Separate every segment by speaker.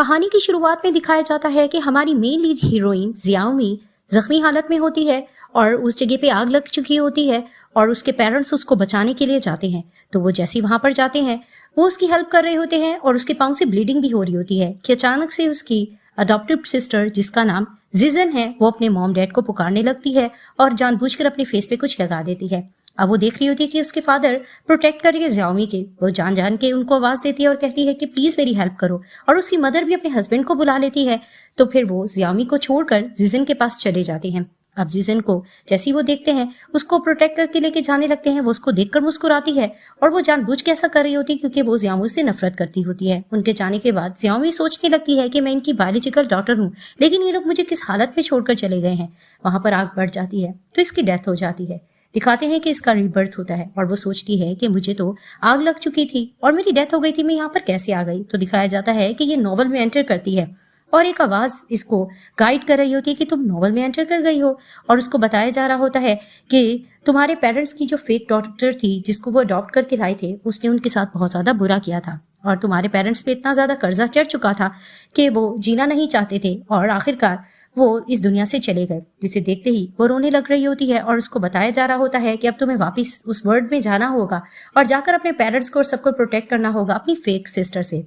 Speaker 1: कहानी की शुरुआत में दिखाया जाता है कि हमारी मेन लीड हीरोइन जियाओमी जख्मी हालत में होती है और उस जगह पे आग लग चुकी होती है और उसके पेरेंट्स उसको बचाने के लिए जाते हैं। तो वो जैसे ही वहां पर जाते हैं वो उसकी हेल्प कर रहे होते हैं और उसके पाँव से ब्लीडिंग भी हो रही होती है कि अचानक से उसकी अडॉप्टिव सिस्टर जिसका नाम जिजन है वो अपने मॉम डैड को पुकारने लगती है और जानबूझकर अपने फेस पे कुछ लगा देती है। अब वो देख रही होती है कि उसके फादर प्रोटेक्ट कर रही है जियाओमी के। वो जान जान के उनको आवाज देती है और कहती है कि प्लीज मेरी हेल्प करो और उसकी मदर भी अपने हस्बैंड को बुला लेती है। तो फिर वो जियाओमी को छोड़कर जिजन के पास चले जाते हैं। अब जिजन को जैसे ही वो देखते हैं उसको प्रोटेक्ट करके लेके जाने लगते हैं। वो उसको देखकर मुस्कुराती है और वो जानबूझ के ऐसा कर रही होती है क्योंकि वो जियाओमी से नफरत करती होती है। उनके जाने के बाद जियाओमी सोचने लगती है कि मैं इनकी बायोलॉजिकल डॉटर हूँ, लेकिन ये लोग मुझे किस हालत में छोड़कर चले गए हैं। वहां पर आग बढ़ जाती है तो इसकी डेथ हो जाती है। दिखाते हैं कि इसका रीबर्थ होता है और वो सोचती है कि मुझे तो आग लग चुकी थी और मेरी डेथ हो गई थी, मैं यहाँ पर कैसे आ गई। तो दिखाया जाता है कि ये नॉवल में एंटर करती है और एक आवाज इसको गाइड कर रही होती है कि तुम नॉवल में एंटर कर गई हो। और उसको बताया जा रहा होता है कि तुम्हारे पेरेंट्स की जो फेक डॉटर थी जिसको वो अडॉप्ट करके लाए थे उसने उनके साथ बहुत ज्यादा बुरा किया था और तुम्हारे पेरेंट्स पे इतना ज्यादा कर्जा चढ़ चुका था कि वो जीना नहीं चाहते थे और आखिरकार वो इस दुनिया से चले गए। जिसे देखते ही वो रोने लग रही होती है और उसको बताया जा रहा होता है कि अब तुम्हें वापस उस वर्ल्ड में जाना होगा और जाकर अपने पेरेंट्स को और सबको प्रोटेक्ट करना होगा अपनी फेक सिस्टर से।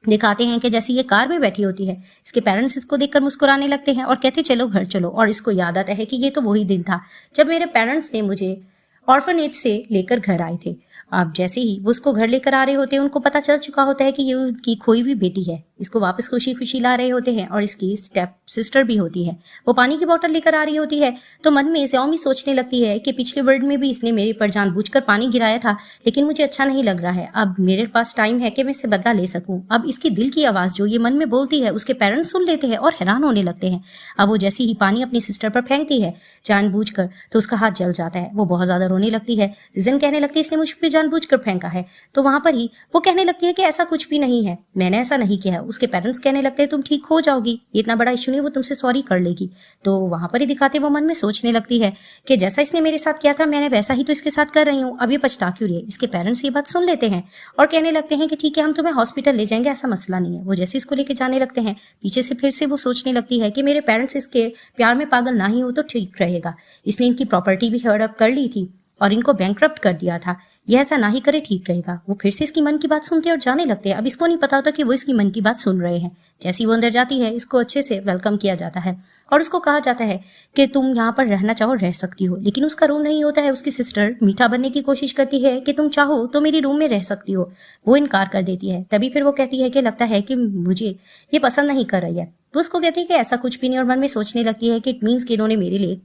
Speaker 1: दिखाते हैं कि जैसे ये कार में बैठी होती है इसके पेरेंट्स इसको देखकर मुस्कुराने लगते हैं और कहते चलो घर चलो। और इसको याद आता है कि ये तो वही दिन था जब मेरे पेरेंट्स ने मुझे ऑर्फनेज से लेकर घर आए थे। अब जैसे ही वो उसको घर लेकर आ रहे होते हैं उनको पता चल चुका होता है कि ये उनकी खोई हुई बेटी है। इसको वापस खुशी खुशी ला रहे होते हैं और इसकी स्टेप सिस्टर भी होती है। वो पानी की बोतल लेकर आ रही होती है तो मन में जियाओमी सोचने लगती है कि पिछले वर्ल्ड में भी इसने मेरे पर जानबूझकर पानी गिराया था, लेकिन मुझे अच्छा नहीं लग रहा है। अब मेरे पास टाइम है कि मैं इससे बदला ले सकूं। अब इसकी दिल की आवाज जो ये मन में बोलती है उसके पेरेंट्स सुन लेते हैं और हैरान होने लगते हैं। अब वो जैसे ही पानी अपनी सिस्टर पर फेंकती है जानबूझकर तो उसका हाथ जल जाता है। वो बहुत ज्यादा रोने लगती है। जिजन कहने लगती है इसने मुझ पर जानबूझकर फेंका है। तो वहां पर ही वो कहने लगती है कि ऐसा कुछ भी नहीं है, मैंने ऐसा नहीं किया है। उसके पेरेंट्स कहने लगते हैं तुम ठीक हो जाओगी, ये इतना बड़ा इशू नहीं, वो तुमसे सॉरी कर लेगी। तो वहां पर ही दिखाते वो मन में सोचने लगती है कि जैसा इसने मेरे साथ किया था मैंने वैसा ही तो इसके साथ कर रही हूँ, अब ये पछता क्यों रही है। इसके पेरेंट्स ये बात सुन लेते हैं और कहने लगते हैं कि ठीक है हम तुम्हें हॉस्पिटल ले जाएंगे, ऐसा मसला नहीं है। वो जैसे इसको लेके जाने लगते हैं पीछे से फिर से वो सोचने लगती है कि मेरे पेरेंट्स इसके प्यार में पागल ना ही हो तो ठीक रहेगा। इसने इनकी प्रॉपर्टी भी हड़प कर ली थी और इनको बैंकरप्ट कर दिया था, यह ऐसा ना ही करे ठीक रहेगा। वो फिर से इसकी मन की बात सुनते और जाने लगते हैं। अब इसको नहीं पता होता कि वो इसकी मन की बात सुन रहे हैं। जैसे ही वो अंदर जाती है इसको अच्छे से वेलकम किया जाता है और उसको कहा जाता है कि तुम यहाँ पर रहना चाहो रह सकती हो, लेकिन उसका रूम नहीं होता है। उसकी सिस्टर मीठा बनने की कोशिश करती है कि तुम चाहो तो मेरी रूम में रह सकती हो, वो इनकार कर देती है। तभी फिर वो कहती है कि लगता है कि मुझे ये पसंद नहीं कर रही है। वो उसको कहती है कि ऐसा कुछ भी नहीं और मन में सोचने लगती है कि इट मीन्स कि इन्होंने मेरे लिए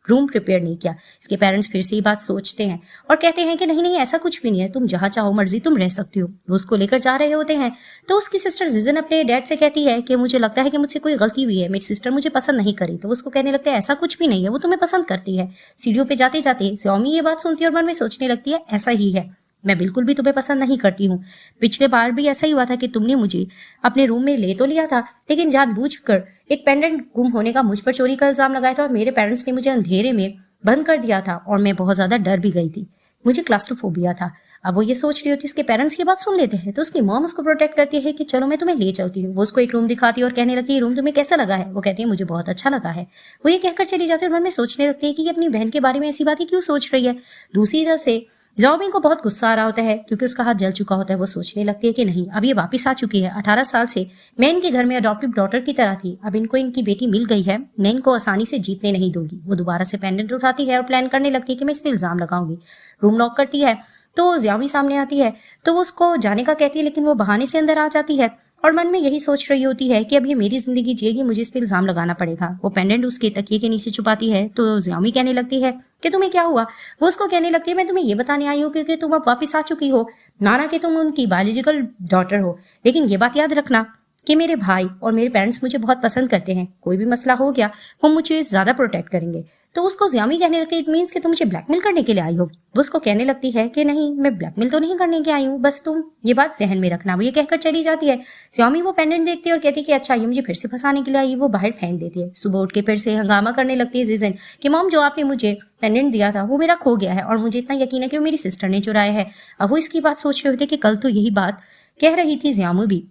Speaker 1: रूम प्रिपेयर नहीं किया। इसके पेरेंट्स फिर से ये बात सोचते हैं और कहते हैं कि नहीं नहीं ऐसा कुछ भी नहीं है, तुम जहाँ चाहो मर्जी तुम रह सकती हो। वो उसको लेकर जा रहे होते हैं तो उसकी सिस्टर जिजन अपने डैड से कहती है कि मुझे लगता है कि मुझसे कोई गलती हुई है, मेरी सिस्टर मुझे पसंद नहीं करी। तो उसको कहने लगता है ऐसा कुछ भी नहीं है, वो तुम्हें पसंद करती है। सीढ़ियों पे जाते जाते जियाओमी ये बात सुनती है और मन में सोचने लगती है ऐसा ही है, मैं बिल्कुल भी तुम्हें पसंद नहीं करती हूँ। पिछले बार भी ऐसा ही हुआ था कि तुमने मुझे अपने रूम में ले तो लिया था लेकिन जानबूझकर एक पेंडेंट गुम होने का मुझ पर चोरी का इल्जाम लगाया था और मेरे पेरेंट्स ने मुझे अंधेरे में बंद कर दिया था और मैं बहुत ज्यादा डर भी गई थी, मुझे क्लास्ट्रोफोबिया था। अब वो ये सोच रही होती है, इसके पेरेंट्स की बात सुन लेते हैं तो उसकी मॉम उसको प्रोटेक्ट करती है कि चलो मैं तुम्हें ले चलती हूँ। वो उसको एक रूम दिखाती है और कहने लगती है रूम तुम्हें कैसा लगा है। वो कहती है मुझे बहुत अच्छा लगा है। वो ये कहकर चली जाती है और मन में सोचने लगती है कि ये अपनी बहन के बारे में ऐसी बातें क्यों सोच रही है। दूसरी तरफ से जियाओमी को बहुत गुस्सा आ रहा होता है क्योंकि उसका हाथ जल चुका होता है। वो सोचने लगती है कि नहीं अब ये वापस आ चुकी है, 18 साल से मैं इनके घर में अडॉप्टिव डॉटर की तरह थी, अब इनको इनकी बेटी मिल गई है, मैं इनको आसानी से जीतने नहीं दूंगी। वो दोबारा से पेंडेंट उठाती है और प्लान करने लगती है कि मैं इस पर इल्जाम लगाऊंगी। रूम लॉक करती है तो जियाओमी सामने आती है तो वो उसको जाने का कहती है लेकिन वो बहाने से अंदर आ जाती है और मन में यही सोच रही होती है कि अब ये मेरी जिंदगी जिएगी, मुझे इस पे इल्जाम लगाना पड़ेगा। वो पेंडेंट उसके तकिए के नीचे छुपाती है तो जियाओमी कहने लगती है कि तुम्हें क्या हुआ। वो उसको कहने लगती है मैं तुम्हें ये बताने आई हूँ क्योंकि तुम अब वापस आ चुकी हो, नाना कि तुम उनकी बायोलॉजिकल डॉटर हो, लेकिन ये बात याद रखना कि मेरे भाई और मेरे पेरेंट्स मुझे बहुत पसंद करते हैं, कोई भी मसला हो गया वो मुझे ज्यादा प्रोटेक्ट करेंगे। तो उसको जियाओमी कहने लगती है इट मीन्स कि तुम मुझे ब्लैकमेल करने के लिए आई हो। वो उसको कहने लगती है कि नहीं मैं ब्लैकमेल तो नहीं करने के आई हूँ, बस तुम ये बात जहन में रखना। वो ये कहकर चली जाती है। जियाओमी वो पेंडेंट देखती है और कहती है कि अच्छा ये मुझे फिर से फंसाने के लिए आई। वो बाहर फेंक देती है। सुबह उठ के फिर से हंगामा करने लगती है जिजन कि मॉम जो आपने मुझे पेंडेंट दिया था वो मेरा खो गया है और मुझे इतना यकीन है कि वो मेरी सिस्टर ने चुराया है। अब वो इसकी बात सोच रहे होते कि कल तो यही बात कह रही थी जियाओमी भी।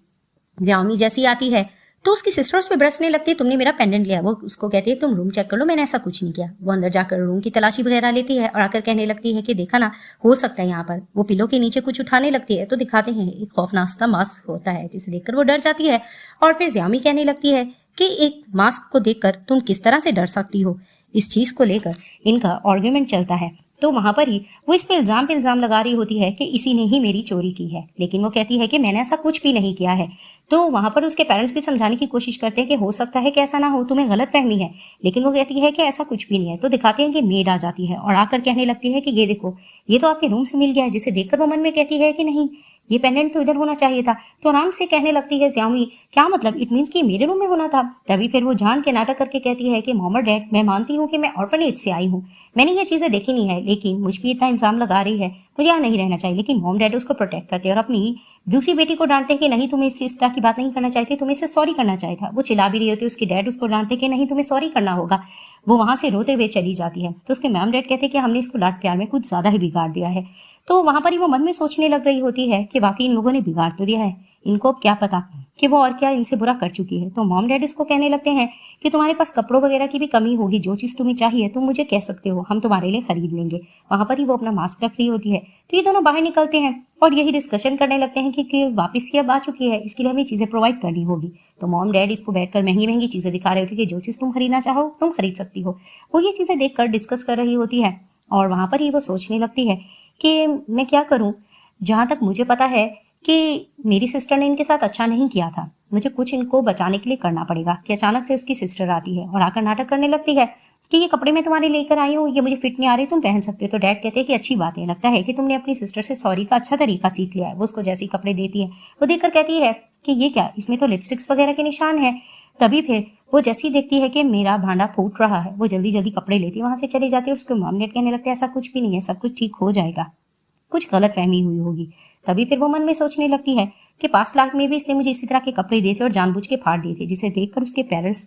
Speaker 1: जियामी जैसी आती है तो उसकी सिस्टर उस पर बरसने लगती है, तुमने मेरा पेंडेंट लिया। वो उसको कहती है तुम रूम चेक कर लो, मैंने ऐसा कुछ नहीं किया। वो अंदर जाकर रूम की तलाशी वगैरह लेती है और आकर कहने लगती है कि देखा ना, हो सकता है यहाँ पर। वो पिलो के नीचे कुछ उठाने लगती है तो दिखाते हैं एक खौफनाक मास्क होता है, जिसे देखकर वो डर जाती है। और फिर जियामी कहने लगती है कि एक मास्क को देखकर तुम किस तरह से डर सकती हो। इस चीज को लेकर इनका आर्ग्यूमेंट चलता है। तो वहां पर ही वो इस पे इल्जाम लगा रही होती है कि इसी ने ही मेरी चोरी की है, लेकिन वो कहती है कि मैंने ऐसा कुछ भी नहीं किया है। तो वहां पर उसके पेरेंट्स भी समझाने की कोशिश करते हैं कि हो सकता है कि ऐसा ना हो, तुम्हें गलत फहमी है, लेकिन वो कहती है कि ऐसा कुछ भी नहीं है। तो दिखाते हैं कि मेड आ जाती है और आकर कहने लगती है कि ये देखो, ये तो आपके रूम से मिल गया है। जिसे देखकर वो मन में कहती है कि नहीं, ये पेंडेंट तो इधर होना चाहिए था। तो आराम से कहने लगती है जियामी, क्या मतलब, इट मीन्स कि मेरे रूम में होना था। तभी फिर वो जान के नाटक करके कहती है कि मॉम और डैड, मैं मानती हूँ कि मैं ऑर्फनेज से आई हूँ, मैंने ये चीजें देखी नहीं है, लेकिन मुझ पर इतना इल्जाम लगा रही है, मुझे यहाँ नहीं रहना चाहिए। लेकिन मॉम डैड उसको प्रोटेक्ट करते हैं और अपनी दूसरी बेटी को डांटते हैं कि नहीं, तुम्हें इस तरह की बात नहीं करना चाहिए, तुम्हें इससे सॉरी करना चाहिए था। वो चिल्ला भी रही होती है, उसके डैड उसको डांटते कि नहीं, तुम्हें सॉरी करना होगा। वो वहां से रोते हुए चली जाती है। तो उसके मैम डैड कहते हैं कि हमने इसको लाड प्यार में कुछ ज्यादा ही बिगाड़ दिया है। तो वहां पर ही वो मन में सोचने लग रही होती है कि वाकई इन लोगों ने बिगाड़ तो दिया है, इनको अब क्या पता कि वो और क्या इनसे बुरा कर चुकी है। तो मॉम डैड इसको कहने लगते हैं कि तुम्हारे पास कपड़ों वगैरह की भी कमी होगी, जो चीज तुम्हें चाहिए तुम मुझे कह सकते हो, हम तुम्हारे लिए खरीद लेंगे। वहां पर ही वो अपना मास्क रख रही होती है। तो ये दोनों बाहर निकलते हैं और यही डिस्कशन करने लगते हैं कि वापस की अब आ चुकी है, इसके लिए हमें चीजें प्रोवाइड करनी होगी। तो मॉम डैड इसको बैठकर महंगी महंगी चीजें दिखा रहे होते हैं कि जो चीज तुम खरीदना चाहो तुम खरीद सकती हो। वो ये चीजें देखकर डिस्कस कर रही होती है और वहां पर ही वो सोचने लगती है कि मैं क्या करूं। जहां तक मुझे पता है कि मेरी सिस्टर ने इनके साथ अच्छा नहीं किया था, मुझे कुछ इनको बचाने के लिए करना पड़ेगा। कि अचानक से उसकी सिस्टर आती है और आकर नाटक करने लगती है कि ये कपड़े मैं तुम्हारे लेकर आई हूँ, ये मुझे फिट नहीं आ रही, तुम पहन सकते हो। तो डैड कहते हैं कि अच्छी बात है, लगता है कि तुमने अपनी सिस्टर से सॉरी का अच्छा तरीका सीख लिया है। वो उसको जैसे कपड़े देती है वो देखकर कहती है कि ये क्या, इसमें तो लिपस्टिक्स वगैरह के निशान है। तभी फिर वो जैसी देखती है कि मेरा भांडा फूट रहा है, वो जल्दी जल्दी कपड़े लेती है, वहां से चली जाती है। उसके मॉम डैड कहने लगते हैं ऐसा कुछ भी नहीं है, सब कुछ ठीक हो जाएगा, कुछ गलत फहमी हुई होगी। तभी फिर वो मन में सोचने लगती है कि 5 लाख में भी इसने मुझे इसी तरह के कपड़े दिए थे और जानबूझ के फाड़ दिए थे। जिसे देखकर उसके पेरेंट्स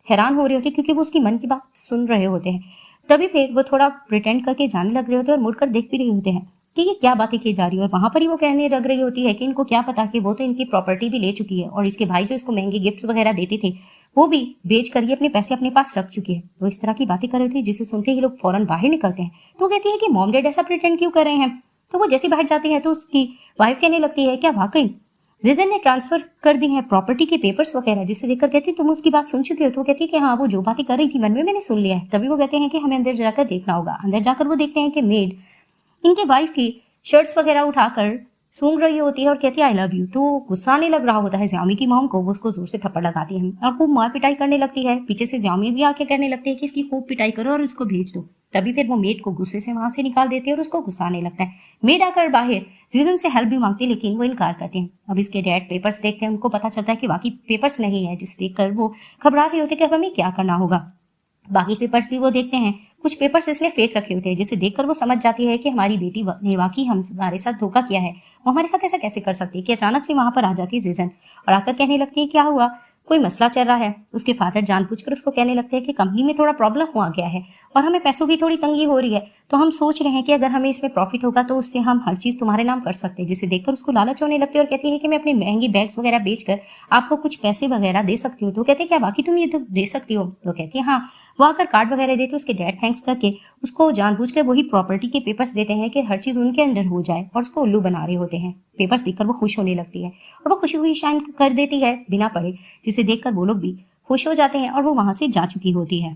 Speaker 1: हैरान हो रहे होते क्योंकि वो उसकी मन की बात सुन रहे होते हैं। तभी फिर वो थोड़ा प्रिटेंड करके जाने लग रहे होते हैं और मुड़कर देख भी रहे होते हैं कि ये क्या बातें की जा रही है। और वहां पर ही वो कहने लग रही होती है कि इनको क्या पता कि वो तो इनकी प्रॉपर्टी भी ले चुकी है और इसके भाई जो इसको महंगे गिफ्ट वगैरह देते थे वो भी बेच कर ये अपने पैसे अपने पास रख चुके हैं। वो इस तरह की बातें कर रहे थे जिसे सुनते ही लोग फौरन बाहर निकलते हैं। तो कहती है कि मॉम डैड ऐसा प्रिटेंड क्यों कर रहे हैं। तो वो जैसी बाहर जाती है तो उसकी वाइफ कहने लगती है क्या वाकई जिजन ने ट्रांसफर कर दी है प्रॉपर्टी के पेपर्स वगैरह। जिससे देखकर कहती है तुम उसकी बात सुन चुकी हो। तो कहती है कि हाँ, वो जो बातें कर रही थी मन में मैंने सुन लिया है। तभी वो कहते हैं कि हमें अंदर जाकर देखना होगा। अंदर जाकर वो देखते हैं कि मेड इनके वाइफ की शर्ट्स वगैरह उठाकर सूंघ रही होती है और कहती है आई लव यू। तो गुस्सा आने लग रहा होता है जियामी की मॉम को। वो उसको जोर से थप्पड़ लगाती है और खूब मार पिटाई करने लगती है। पीछे से जियामी भी आके कहने लगती है कि इसकी खूब पिटाई करो और उसको भेज दो। तभी फिर वो मेड को गुस्से से वहां से निकाल देते हैं और उसको गुस्सा आने लगता है। मेड आकर बाहर जीजन से हेल्प भी मांगती है लेकिन वो इनकार करते हैं। अब इसके डैड पेपर्स देखते हैं, उनको पता चलता है कि बाकी पेपर्स नहीं है, जिसे देखकर वो घबरा रहे होते कि अब हमें क्या करना होगा। बाकी पेपर्स भी वो देखते हैं, कुछ पेपर्स इसने फेक रखे होते हैं जिसे देखकर वो समझ जाती है कि हमारी बेटी ने वाकई हमारे साथ धोखा किया है। वो हमारे साथ ऐसा कैसे कर सकती है। कि अचानक से वहां पर आ जाती है जीजन और आकर कहने लगती है क्या हुआ, कोई मसला चल रहा है। उसके फादर जानबूझकर उसको कहने लगते हैं कि कंपनी में थोड़ा प्रॉब्लम हुआ गया है और हमें पैसों की थोड़ी तंगी हो रही है, तो हम सोच रहे हैं कि अगर हमें इसमें प्रॉफिट होगा तो उससे हम हर चीज तुम्हारे नाम कर सकते हैं। जिसे देखकर उसको लालच होने लगती है और कहती है कि मैं अपनी महंगी बैग्स वगैरह बेचकर आपको कुछ पैसे वगैरह दे सकती हूँ। तो कहते हैं क्या बाकी तुम ये तो दे सकती हो। तो कहती है हाँ। वो आकर कार्ड वगैरह देते उसके डैड थैंक्स करके उसको जानबूझ कर वही प्रॉपर्टी के पेपर्स देते हैं कि हर चीज उनके अंदर हो जाए और उसको उल्लू बना रहे होते हैं। पेपर्स देखकर वो खुश होने लगती है और वो खुशी हुई शाइन कर देती है बिना पढ़े, जिसे देखकर वो लोग भी खुश हो जाते हैं और वो वहां से जा चुकी होती है।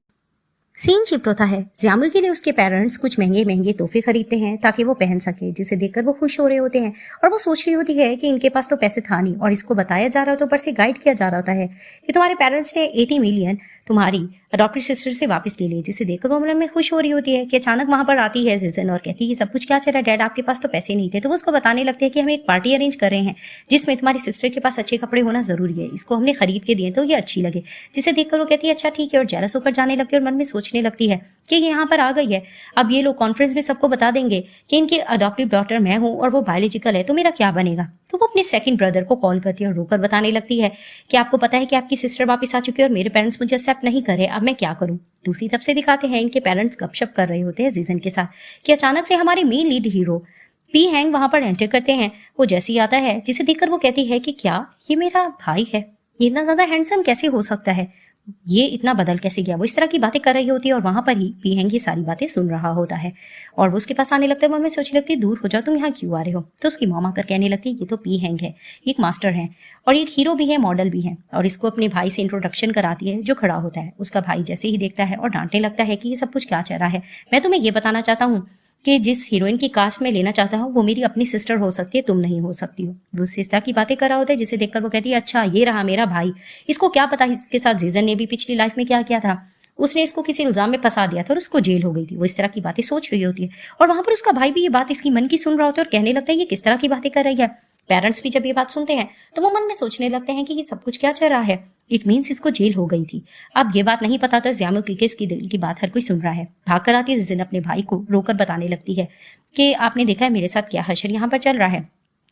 Speaker 1: सीन शिफ्ट होता है। जियामी के लिए उसके पेरेंट्स कुछ महंगे महंगे तोहफे खरीदते हैं ताकि वो पहन सके, जिसे देखकर वो खुश हो रहे होते हैं और वो सोच रही होती है कि इनके पास तो पैसे था नहीं और इसको बताया जा रहा होता है, ऊपर से गाइड किया जा रहा होता है कि तुम्हारे पेरेंट्स ने 80 मिलियन तुम्हारी अडॉप्टेड सिस्टर से वापस ले लिए। जिसे देखकर वो मन में खुश हो रही होती है कि अचानक वहां पर आती है जीजन और कहती है सब कुछ क्या चल रहा है डैड, आपके पास तो पैसे नहीं थे। तो वो उसको बताने लगते हैं कि हम एक पार्टी अरेंज कर रहे हैं जिसमें तुम्हारी सिस्टर के पास अच्छे कपड़े होना जरूरी है, इसको हमने खरीद के दिए तो ये अच्छी लगे। जिसे देखकर वो कहती है अच्छा ठीक है और जेलस होकर जाने लगती है और मन में सोचने लगती है कि ये यहाँ पर आ गई है, अब ये लोग कॉन्फ्रेंस में सबको बता देंगे कि इनकी अडॉप्टिव डॉटर मैं हूँ और वो बायोलॉजिकल है, तो मेरा क्या बनेगा। तो वो अपने सेकंड ब्रदर को कॉल करती है और रोकर बताने लगती है कि आपको पता है कि आपकी सिस्टर वापस आ चुकी है और मेरे पेरेंट्स मुझे एक्सेप्ट नहीं करे, अब मैं क्या करूँ। दूसरी तरफ से दिखाते हैं इनके पेरेंट्स गपशप कर रहे होते हैं जीजन के साथ कि अचानक से हमारे main lead hero P hang वहां पर एंटर करते हैं। वो जैसे ही आता है, जिसे देखकर वो कहती है कि क्या ये मेरा भाई है? ये इतना ज्यादा हैंडसम कैसे हो सकता है? ये इतना बदल कैसे गया? वो इस तरह की बातें कर रही होती है और वहां पर ही पी हैंग ये सारी बातें सुन रहा होता है और वो उसके पास आने लगता है। मन में सोचने लगती है, दूर हो जाओ, तुम यहाँ क्यों आ रहे हो? तो उसकी मॉम आकर कहने लगती है, ये तो पी हैंग है, ये एक मास्टर है और ये एक हीरो भी है, मॉडल भी है। और इसको अपने भाई से इंट्रोडक्शन कराती है जो खड़ा होता है। उसका भाई जैसे ही देखता है और डांटने लगता है कि ये सब कुछ क्या चल रहा है, मैं तुम्हें ये बताना चाहता हूँ कि जिस हीरोइन की कास्ट में लेना चाहता हूँ वो मेरी अपनी सिस्टर हो सकती है, तुम नहीं हो सकती हो। वो उस तरह की बातें कर रहा होता है, जिसे देखकर वो कहती है, अच्छा ये रहा मेरा भाई, इसको क्या पता इसके साथ जीजन ने भी पिछली लाइफ में क्या किया था, उसने इसको किसी इल्जाम में फंसा दिया था और उसको जेल हो गई थी। वो इस तरह की बातें सोच रही होती है और वहां पर उसका भाई भी ये बात इसकी मन की सुन रहा होता है और कहने लगता है, ये किस तरह की बातें कर रही है? पेरेंट्स भी जब ये बात सुनते हैं तो वो मन में सोचने लगते हैं कि ये सब कुछ क्या चल रहा है। इट मीन्स इसको जेल हो गई थी। अब ये बात नहीं पता था ज़ियामू की कि इसकी दिल की बात हर कोई सुन रहा है। भागकर आती है जिन अपने भाई को रोकर बताने लगती है कि आपने देखा है मेरे साथ क्या हशर यहाँ पर चल रहा है।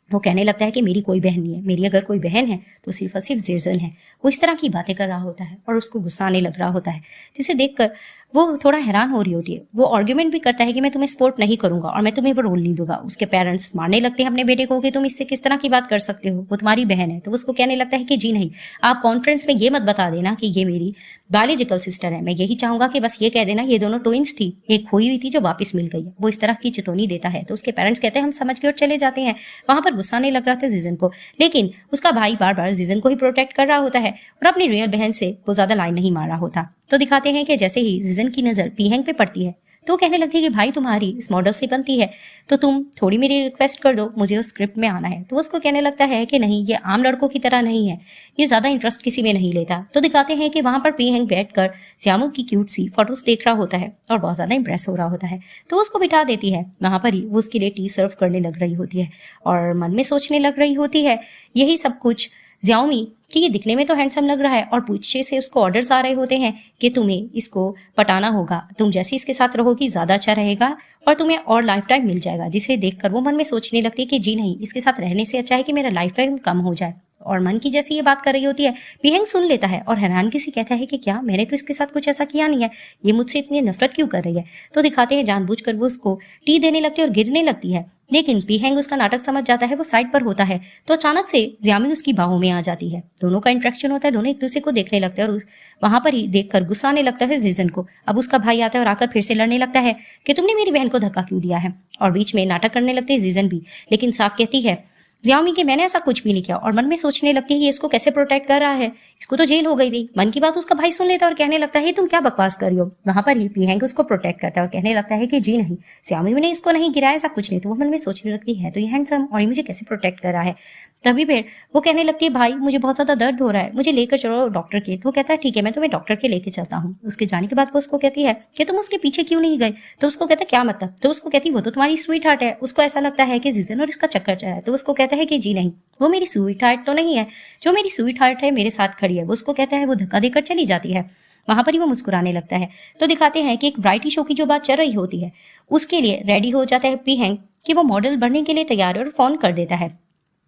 Speaker 1: वो कहने लगता है कि मेरी कोई बहन नहीं है, मेरी अगर कोई बहन है तो सिर्फ और सिर्फ जिरजन है। वो इस तरह की बातें कर रहा होता है और उसको गुस्सा आने लग रहा होता है, जिसे देखकर वो थोड़ा हैरान हो रही होती है। वो आर्ग्यूमेंट भी करता है कि मैं तुम्हें सपोर्ट नहीं करूंगा और मैं तुम्हें वो रोल नहीं दूंगा। उसके पेरेंट्स मारने लगते हैं अपने बेटे को कि तुम इससे किस तरह की बात कर सकते हो, वो तुम्हारी बहन है। तो उसको कहने लगता है कि जी नहीं, आप कॉन्फ्रेंस में ये मत बता देना कि ये मेरी बायोलॉजिकल सिस्टर है। मैं यही चाहूंगा कि बस ये कह देना ये दोनों ट्विंस थी, एक खोई हुई थी जो वापस मिल गई है। वो इस तरह की चेतावनी देता है तो उसके पेरेंट्स कहते हैं हम समझ के और चले जाते हैं। वहां पर गुस्सा नहीं लग रहा था जीजन को, लेकिन उसका भाई बार बार जीजन को ही प्रोटेक्ट कर रहा होता है और अपनी रियल बहन से वो ज्यादा लाइन नहीं मार रहा होता। तो दिखाते हैं कि जैसे ही जीजन की नजर पी हैंग पे पड़ती है तो कहने लगती है कि भाई तुम्हारी इस मॉडल से बनती है तो तुम थोड़ी मेरी रिक्वेस्ट कर दो, मुझे उस स्क्रिप्ट में आना है। तो उसको कहने लगता है कि नहीं, ये आम लड़कों की तरह नहीं है, ये ज्यादा इंटरेस्ट किसी में नहीं लेता। तो दिखाते हैं कि वहां पर पी हैंग बैठकर ज़ियामू की क्यूट सी फोटोज देख रहा होता है और बहुत ज्यादा इंप्रेस हो रहा होता है। तो उसको बिठा देती है वहां पर ही, वो उसके लिए टी सर्व करने लग रही होती है और मन में सोचने लग रही होती है यही सब कुछ ज़ियाओमी कि ये दिखने में तो हैंडसम लग रहा है और पीछे से उसको ऑर्डर्स आ रहे होते हैं कि तुम्हें इसको पटाना होगा, तुम जैसे इसके साथ रहोगी ज्यादा अच्छा रहेगा और तुम्हें और लाइफ टाइम मिल जाएगा। जिसे देखकर वो मन में सोचने लगती है कि जी नहीं, इसके साथ रहने से अच्छा है कि मेरा लाइफ टाइम कम हो जाए। और मन की जैसी ये बात कर रही होती है, पी हैंग सुन लेता है और हैरानगी से कहता है कि क्या मैंने तो इसके साथ कुछ ऐसा किया नहीं है, ये मुझसे इतनी नफरत क्यों कर रही है। तो दिखाते हैं जानबूझकर वो उसको टी देने लगती है और गिरने लगती है, लेकिन पी हैंग उसका नाटक समझ जाता है, वो साइड पर होता है। तो अचानक से ज़ियामी उसकी बाहों में आ जाती है, दोनों का इंटरेक्शन होता है, दोनों एक दूसरे को देखने लगते हैं और वहां पर ही देखकर गुस्सा आने लगता है जीजन को। अब उसका भाई आता है और आकर फिर से लड़ने लगता है कि तुमने मेरी बहन को धक्का क्यों दिया है, और बीच में नाटक करने लगते हैं जीजन भी, लेकिन साफ कहती है ज़ियाओमी कि मैंने ऐसा कुछ भी नहीं किया और मन में सोचने लगती है ये इसको कैसे प्रोटेक्ट कर रहा है, इसको तो जेल हो गई थी। मन की बात उसका भाई सुन लेता है और कहने लगता है तुम क्या बकवास कर रही हो। वहां पर ही पी हैंग उसको प्रोटेक्ट करता है और कहने लगता है कि जी नहीं, ज़ियाओमी ने इसको नहीं गिराया, ऐसा कुछ नहीं। तो वो मन में सोचने लगती है तो ये हैंडसम और ये मुझे कैसे प्रोटेक्ट कर रहा है। तभी फिर वो कहने लगती है भाई मुझे बहुत ज्यादा दर्द हो रहा है, मुझे लेकर चलो डॉक्टर के। तो वो कहता है ठीक है मैं तुम्हें डॉक्टर के लेके चलता हूँ। उसके जाने के बाद वो उसको कहती है कि तुम उसके पीछे क्यों नहीं गए। तो उसको कहता है क्या मतलब। तो उसको कहती है वो तो तुम्हारी स्वीट हार्ट है। उसको ऐसा लगता है कि जीजन और इसका चक्कर चला है। तो उसको कहता है कि जी नहीं, वो मेरी स्वीट हार्ट तो नहीं है, जो मेरी स्वीट हार्ट है मेरे साथ खड़ी है। वो उसको कहता है, वो धक्का देकर चली जाती है। वहां पर ही वो मुस्कुराने लगता है। तो दिखाते हैं कि एक वैरायटी शो की जो बात चल रही होती है उसके लिए रेडी हो जाता है पी हैंग कि वो मॉडल बनने के लिए तैयार है और फोन कर देता है।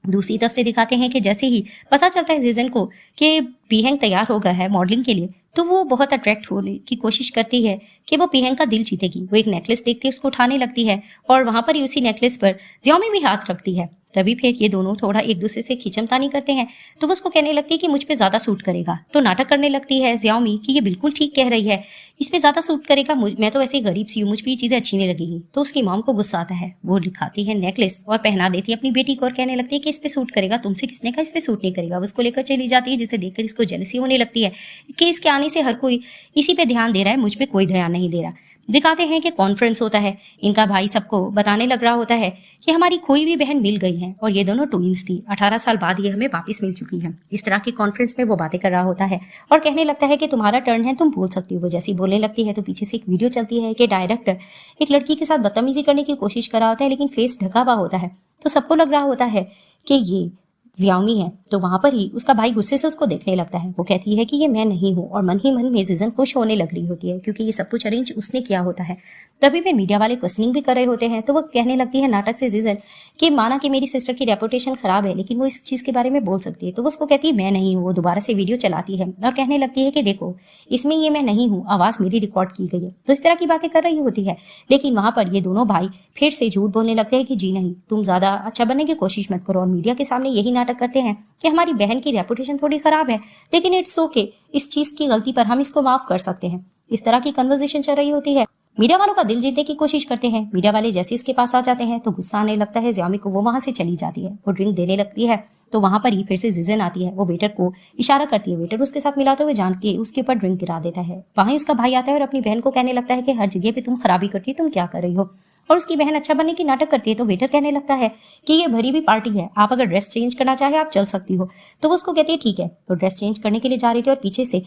Speaker 1: दूसरी तरफ से दिखाते हैं कि जैसे ही पता चलता है जीजन को कि पी हैंग तैयार हो गया है मॉडलिंग के लिए, तो वो बहुत अट्रैक्ट होने की कोशिश करती है कि वो पी हैंग का दिल जीतेगी। वो एक नेकलेस देखती है, उसको उठाने लगती है और वहां पर ही उसी नेकलेस पर ज़ियाओमी भी हाथ रखती है। तभी फिर ये दोनों थोड़ा एक दूसरे से खींचमतानी करते हैं। तो वो उसको कहने लगती है कि मुझ पे ज्यादा सूट करेगा। तो नाटक करने लगती है ज़ियाओमी कि ये बिल्कुल ठीक कह रही है, इस पे ज्यादा सूट करेगा, मैं तो वैसे गरीब सी हूँ, मुझ पे ये चीजें अच्छी नहीं लगेगी। तो उसकी मॉम को गुस्सा आता है, वो दिखाती है नेकलेस और पहना देती है अपनी बेटी को और कहने लगती है कि इस पे सूट करेगा, तुमसे किसने कहा इस पे सूट नहीं करेगा। वो उसको लेकर चली जाती है, जिसे देखकर इसको जेलसी होने लगती है कि इसके आने से हर कोई इसी पे ध्यान दे रहा है, मुझ पे कोई ध्यान नहीं दे रहा। दिखाते हैं कि कॉन्फ्रेंस होता है, इनका भाई सबको बताने लग रहा होता है कि हमारी खोई हुई बहन मिल गई है और ये दोनों ट्विंस थी, 18 साल बाद ये हमें वापस मिल चुकी है। इस तरह की कॉन्फ्रेंस में वो बातें कर रहा होता है और कहने लगता है कि तुम्हारा टर्न है, तुम बोल सकती हो। वो जैसी बोलने लगती है तो पीछे से एक वीडियो चलती है कि डायरेक्टर एक लड़की के साथ बदतमीजी करने की कोशिश कर रहा होता है, लेकिन फेस ढका हुआ होता है। तो सबको लग रहा होता है कि ये जियाओमी है। तो वहां पर ही उसका भाई गुस्से से उसको देखने लगता है। वो कहती है कि ये मैं नहीं हूँ, और मन ही मन में जीजन खुश होने लग रही होती है क्योंकि ये सब कुछ अरेंज उसने किया होता है। तभी वे मीडिया वाले क्वेश्चनिंग भी कर रहे होते हैं। तो वो कहने लगती है नाटक से जीजन कि माना कि मेरी सिस्टर की रेपुटेशन खराब है, लेकिन वो इस चीज के बारे में बोल सकती है। तो वो उसको कहती है मैं नहीं हूँ। वो दोबारा से वीडियो चलाती है और कहने लगती है कि देखो इसमें ये मैं नहीं हूँ, आवाज मेरी रिकॉर्ड की गई है। तो इस तरह की बातें कर रही होती है। लेकिन वहां पर ये दोनों भाई फिर से झूठ बोलने लगते हैं कि जी नहीं, तुम ज्यादा अच्छा बनने की कोशिश मत करो, और मीडिया के सामने यही नाटक करते हैं कि हमारी बहन की रेपुटेशन थोड़ी खराब है, लेकिन इट्स ओके, इस चीज की गलती पर हम इसको माफ कर सकते हैं। इस तरह की कन्वर्सेशन चल रही होती है। मीडिया वालों का दिल जीतने की कोशिश करते हैं। मीडिया वाले जैसे इसके पास आ जाते हैं तो गुस्सा आने लगता है जियामी को। वो वहां से चली जाती है। वो ड्रिंक देने लगती है। तो वहां पर ही फिर से जिजन आती है। वो वेटर को इशारा करती है। वेटर उसके साथ मिलाते हुए जान के उसके ऊपर ड्रिंक गिरा देता है। वहां ही उसका भाई आता है और अपनी बहन को कहने लगता है कि हर जगह पे तुम खराबी करती है, तुम क्या कर रही हो। और उसकी बहन अच्छा बनने की नाटक करती है। तो वेटर कहने लगता है कि ये भरी हुई पार्टी है, आप अगर ड्रेस चेंज करना चाहे आप चल सकती हो। तो वो उसको कहती है ठीक है। तो ड्रेस चेंज करने के लिए जा रही थी और पीछे से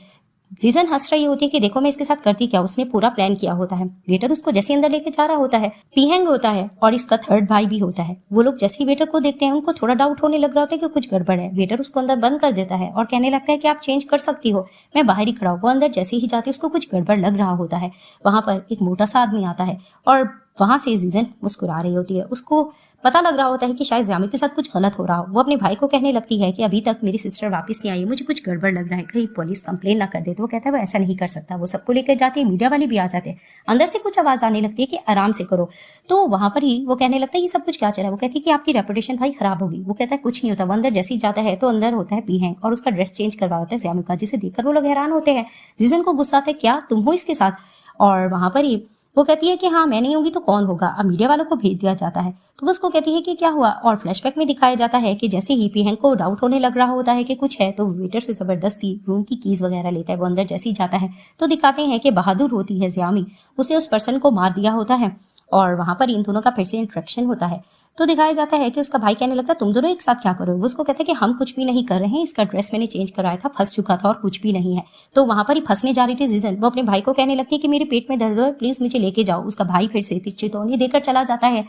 Speaker 1: जीजन हंस रही होती है कि देखो मैं इसके साथ करती क्या, उसने पूरा प्लान किया होता है। वेटर उसको जैसे अंदर लेके जा रहा होता है, पीहेंग होता है और इसका थर्ड भाई भी होता है। वो लोग जैसे ही वेटर को देखते हैं उनको थोड़ा डाउट होने लग रहा होता है कि कुछ गड़बड़ है। वेटर उसको अंदर बंद कर देता है और कहने लगता है कि आप चेंज कर सकती हो, मैं बाहर ही खड़ा हूं। वो अंदर जैसे ही जाती है उसको कुछ गड़बड़ लग रहा होता है। वहां पर एक मोटा सा आदमी आता है और वहां से जीजन मुस्कुरा रही होती है। उसको पता लग रहा होता है कि शायद जियामी के साथ कुछ गलत हो रहा हो। वो अपने भाई को कहने लगती है कि अभी तक मेरी सिस्टर वापस नहीं आई, मुझे कुछ गड़बड़ लग रहा है, कहीं पुलिस कंप्लेन ना कर दे। तो वो कहता है वो ऐसा नहीं कर सकता। वो सबको लेकर जाती है। मीडिया वाले भी आ जाते हैं। अंदर से कुछ आवाज आने लगती है कि आराम से करो। तो वहां पर ही वो कहने लगता है ये सब कुछ क्या चल रहा है। वो कहती है कि आपकी रेपुटेशन भाई खराब होगी। वो कहता है कुछ नहीं होता। वो अंदर जैसे ही जाता है तो अंदर होता है पीहेंग और उसका ड्रेस चेंज करवा होता है जियामी का, जिसे देखकर वो लोग हैरान होते हैं। जीजन को गुस्सा आता है क्या तुम हो इसके साथ। और वहां पर ही वो कहती है कि हाँ मैं नहीं होंगी तो कौन होगा। अब मीडिया वालों को भेज दिया जाता है। तो वो उसको कहती है कि क्या हुआ। और फ्लैशबैक में दिखाया जाता है कि जैसे ही पीहेंग को डाउट होने लग रहा होता है कि कुछ है, तो वेटर से जबरदस्ती रूम की कीज वगैरह लेता है। वो अंदर जैसे ही जाता है तो दिखाते हैं कि बहादुर होती है जियामी, उसने उस पर्सन को मार दिया होता है। और वहां पर इन दोनों का फिर से इंट्रैक्शन होता है। तो दिखाया जाता है कि उसका भाई कहने लगता है तुम दोनों एक साथ क्या करो। वो उसको कहता है कि हम कुछ भी नहीं कर रहे हैं, इसका ड्रेस मैंने चेंज कराया था, फंस चुका था और कुछ भी नहीं है। तो वहां पर ही फंसने जा रही थी जीजन। वो अपने भाई को कहने लगती है कि मेरे पेट में दर्द है, प्लीज मुझे लेके जाओ। उसका भाई फिर से चेतावनी देकर चला जाता है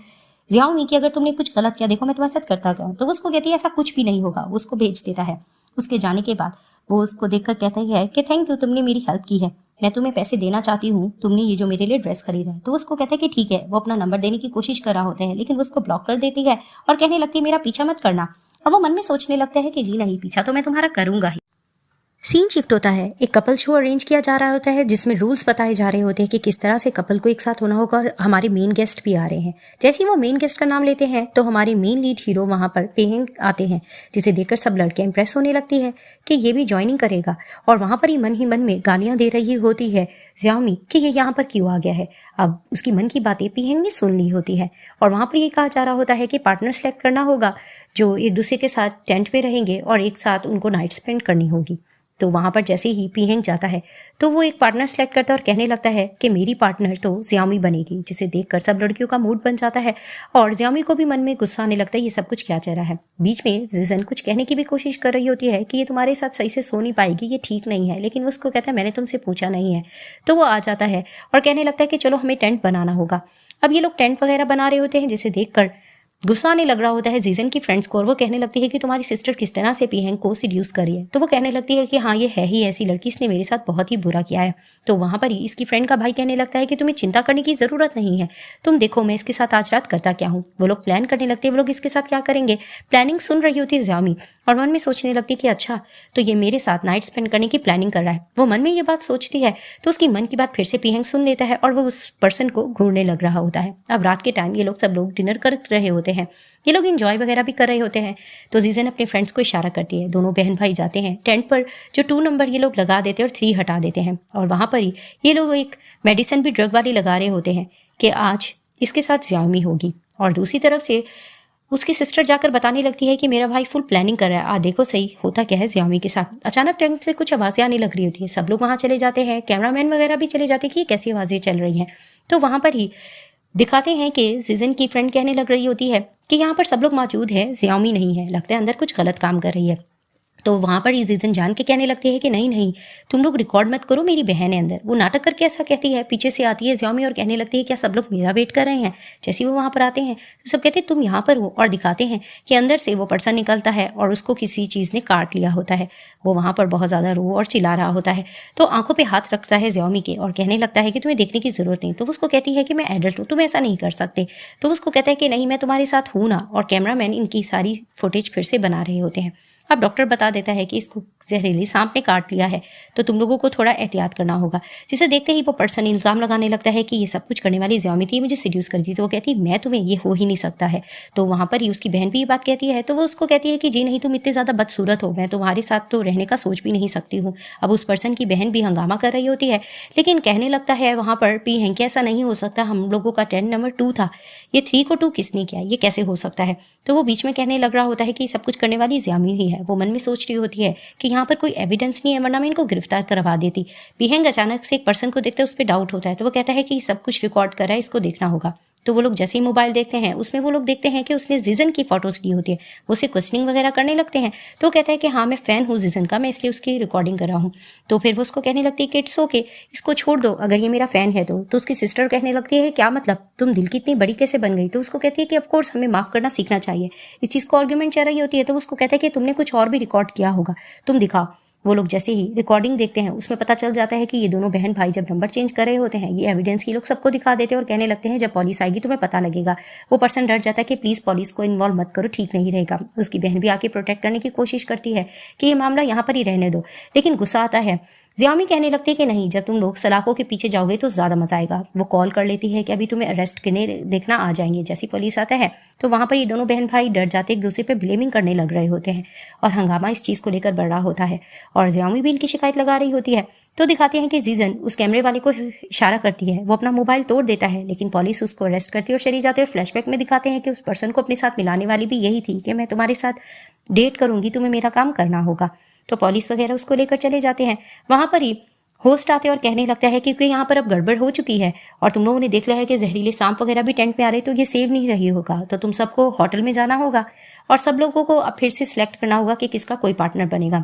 Speaker 1: जियाओमी कि अगर तुमने कुछ गलत किया देखो मैं तुम्हारे साथ करता गया। तो वो उसको कहती है ऐसा कुछ भी नहीं होगा। वो उसको भेज देता है। उसके जाने के बाद वो उसको देखकर कहता है कि थैंक यू, तुमने मेरी हेल्प की है, मैं तुम्हें पैसे देना चाहती हूँ, तुमने ये जो मेरे लिए ड्रेस खरीदा है। तो उसको कहता है कि ठीक है। वो अपना नंबर देने की कोशिश कर रहा होता है लेकिन वो उसको ब्लॉक कर देती है और कहने लगती है मेरा पीछा मत करना। और वो मन में सोचने लगता है कि जी नहीं, पीछा तो मैं तुम्हारा करूंगा ही। सीन शिफ्ट होता है। एक कपल शो अरेंज किया जा रहा होता है जिसमें रूल्स बताए जा रहे होते हैं कि किस तरह से कपल को एक साथ होना होगा। और हमारे मेन गेस्ट भी आ रहे हैं। जैसे ही वो मेन गेस्ट का नाम लेते हैं तो हमारे मेन लीड हीरो वहां पर पेहेंग आते हैं, जिसे देखकर सब लड़कियां इंप्रेस होने लगती है कि ये भी ज्वाइनिंग करेगा। और वहां पर ही मन में गालियां दे रही होती है जियामी कि ये यहाँ पर क्यों आ गया है। अब उसकी मन की बातें पेहेंग ने सुन ली होती है और वहां पर ये कहा जा रहा होता है कि पार्टनर सेलेक्ट करना होगा जो एक दूसरे के साथ टेंट में रहेंगे और एक साथ उनको नाइट स्पेंड करनी होगी। तो वहां पर जैसे ही पीहेंग जाता है तो वो एक पार्टनर सेलेक्ट करता है और कहने लगता है कि मेरी पार्टनर तो जियामी बनेगी, जिसे देखकर सब लड़कियों का मूड बन जाता है और जियामी को भी मन में गुस्सा आने लगता है ये सब कुछ क्या चल रहा है। बीच में जिजन कुछ कहने की भी कोशिश कर रही होती है कि ये तुम्हारे साथ सही से सो नहीं पाएगी, ये ठीक नहीं है, लेकिन उसको कहता है मैंने तुमसे पूछा नहीं है। तो वो आ जाता है और कहने लगता है कि चलो हमें टेंट बनाना होगा। अब ये लोग टेंट वगैरह बना रहे होते हैं जिसे देखकर गुस्सा आने लग रहा होता है जीजन की फ्रेंड्स को और वो कहने लगती है कि तुम्हारी सिस्टर किस तरह से पीहेंग को सीड्यूस करी है। तो वो कहने लगती है कि हाँ ये है ही ऐसी लड़की, इसने मेरे साथ बहुत ही बुरा किया है। तो वहां पर ही इसकी फ्रेंड का भाई कहने लगता है कि तुम्हें चिंता करने की जरूरत नहीं है, तुम देखो मैं इसके साथ आज रात करता क्या हूँ। वो लोग प्लान करने लगते हैं वो लोग इसके साथ क्या करेंगे। प्लानिंग सुन रही होती है जियामी और मन में सोचने लगती कि अच्छा तो ये मेरे साथ नाइट स्पेंड करने की प्लानिंग कर रहा है। वो मन में ये बात सोचती है तो उसकी मन की बात फिर से पीहेंग सुन लेता है और वो उस पर्सन को घूरने लग रहा होता है। अब रात के टाइम ये लोग सब लोग डिनर कर रहे होते हैं, ये लोग एंजॉय वगैरह भी कर रहे होते हैं। तो जीजन अपने फ्रेंड्स को इशारा करती है। दोनों बहन भाई जाते हैं टेंट पर, जो 2 नंबर ये लोग लगा देते हैं और 3 हटा देते हैं। और वहां पर ही ये लोग एक मेडिसिन भी ड्रग वाली लगा रहे होते हैं कि आज इसके साथ जियामी होगी। और दूसरी तरफ से उसकी सिस्टर जाकर बताने लगती है कि मेरा भाई फुल प्लानिंग कर रहा है, देखो सही होता क्या है जियामी के साथ। अचानक टेंट से कुछ आवाजें आने लग रही होती है। सब लोग वहां चले जाते हैं, कैमरामैन वगैरह भी चले जाते हैं कि ये कैसी आवाजें चल रही हैं। तो वहां पर ही दिखाते हैं कि जीजन की फ्रेंड कहने लग रही होती है कि यहाँ पर सब लोग मौजूद है, जियामी नहीं है, लगता है अंदर कुछ गलत काम कर रही है। तो वहाँ पर ये जीजन जान के कहने लगते हैं कि नहीं नहीं, तुम लोग रिकॉर्ड मत करो, मेरी बहन है अंदर। वो नाटक करके ऐसा कहती है। पीछे से आती है ज्यामी और कहने लगती है क्या सब लोग मेरा वेट कर रहे हैं। जैसे वो वहाँ पर आते हैं तो सब कहते हैं तुम यहाँ पर हो, और दिखाते हैं कि अंदर से वो पर्सन निकलता है और उसको किसी चीज़ ने काट लिया होता है। वो वहाँ पर बहुत ज़्यादा रो और चिल्ला रहा होता है। तो आंखों पे हाथ रखता है ज्यामी के और कहने लगता है कि तुम्हें देखने की ज़रूरत नहीं। तो वो उसको कहती है कि मैं एडल्ट हूँ, तुम ऐसा नहीं कर सकते। तो वो उसको कहता है कि नहीं, मैं तुम्हारे साथ हूँ ना। और कैमरामैन इनकी सारी फुटेज फिर से बना रहे होते हैं। अब डॉक्टर बता देता है कि इसको जहरीली सांप ने काट लिया है, तो तुम लोगों को थोड़ा एहतियात करना होगा। जिसे देखते ही वो पर्सन इल्ज़ाम लगाने लगता है कि ये सब कुछ करने वाली ज्यामी थी, मुझे सीड्यूस कर दी। तो वो कहती है मैं तुम्हें, ये हो ही नहीं सकता है। तो वहाँ पर ही उसकी बहन भी ये बात कहती है। तो वो उसको कहती है कि जी नहीं, तुम इतने ज़्यादा बदसूरत हो, मैं तुम्हारे साथ तो रहने का सोच भी नहीं सकती हूँ। अब उस पर्सन की बहन भी हंगामा कर रही होती है, लेकिन कहने लगता है वहाँ पर पी हैं कि ऐसा नहीं हो सकता, हम लोगों का टेंट नंबर 2 था, ये 3 को 2 किसने किया, ये कैसे हो सकता है। तो वो बीच में कहने लग रहा होता है कि सब कुछ करने वाली ज्यामी ही है। वो मन में सोच रही होती है कि यहाँ पर कोई एविडेंस नहीं है, वरना मैं इनको गिरफ्तार करवा देती। पीहेंग अचानक से एक पर्सन को देखते उस पर डाउट होता है। तो वो कहता है कि सब कुछ रिकॉर्ड कर रहा है, इसको देखना होगा। तो वो लोग जैसे ही मोबाइल देखते हैं उसमें वो लोग देखते हैं कि उसने जिजन की फोटोज ली होती है। वो उसे क्वेश्चनिंग वगैरह करने लगते हैं। तो वो कहता है कि हाँ, मैं फ़ैन हूँ जिजन का, मैं इसलिए उसकी रिकॉर्डिंग कर रहा हूँ। तो फिर वो उसको कहने लगती है कि इट्स ओके, इसको छोड़ दो, अगर ये मेरा फ़ैन है तो उसकी सिस्टर कहने लगती है क्या मतलब, तुम दिल की इतनी बड़ी कैसे बन गई। तो उसको कहती है कि ऑफकोर्स हमें माफ़ करना सीखना चाहिए। इस चीज़ को आर्ग्यूमेंट चल रही होती है। तो उसको कहता है कि तुमने कुछ और भी रिकॉर्ड किया होगा, तुम दिखाओ। वो लोग जैसे ही रिकॉर्डिंग देखते हैं उसमें पता चल जाता है कि ये दोनों बहन भाई जब नंबर चेंज कर रहे होते हैं, ये एविडेंस ये लोग सबको दिखा देते हैं और कहने लगते हैं जब पुलिस आएगी तुम्हें पता लगेगा। वो पर्सन डर जाता है कि प्लीज़ पुलिस को इन्वॉल्व मत करो, ठीक नहीं रहेगा। उसकी बहन भी आके प्रोटेक्ट करने की कोशिश करती है कि ये मामला यहाँ पर ही रहने दो, लेकिन गुस्सा आता है। ज्यामी कहने लगती है कि नहीं, जब तुम लोग सलाखों के पीछे जाओगे तो ज़्यादा मजा आएगा। वो कॉल कर लेती है कि अभी तुम्हें अरेस्ट करने देखना आ जाएंगे। जैसी पुलिस आता है तो वहाँ पर ये दोनों बहन भाई डर जाते एक दूसरे पे ब्लेमिंग करने लग रहे होते हैं और हंगामा इस चीज़ को लेकर बढ़ रहा होता है और ज्यामी भी इनकी शिकायत लगा रही होती है। तो दिखाते हैं कि जीजन उस कैमरे वाले को इशारा करती है, वो अपना मोबाइल तोड़ देता है, लेकिन पुलिस उसको अरेस्ट करती है और चली जाती है। और फ्लैशबैक में दिखाते हैं कि उस पर्सन को अपने साथ मिलाने वाली भी यही थी कि मैं तुम्हारे साथ डेट करूंगी, तुम्हें मेरा काम करना होगा। तो पुलिस वगैरह उसको लेकर चले जाते हैं। वहाँ पर ही होस्ट आते हैं और कहने लगता है क्योंकि यहाँ पर अब गड़बड़ हो चुकी है और तुम लोगों ने देख लिया है कि जहरीले सांप वगैरह भी टेंट में आ रहे, तो ये सेव नहीं रही होगा, तो तुम सबको होटल में जाना होगा और सब लोगों को अब फिर से सिलेक्ट करना होगा कि किसका कोई पार्टनर बनेगा।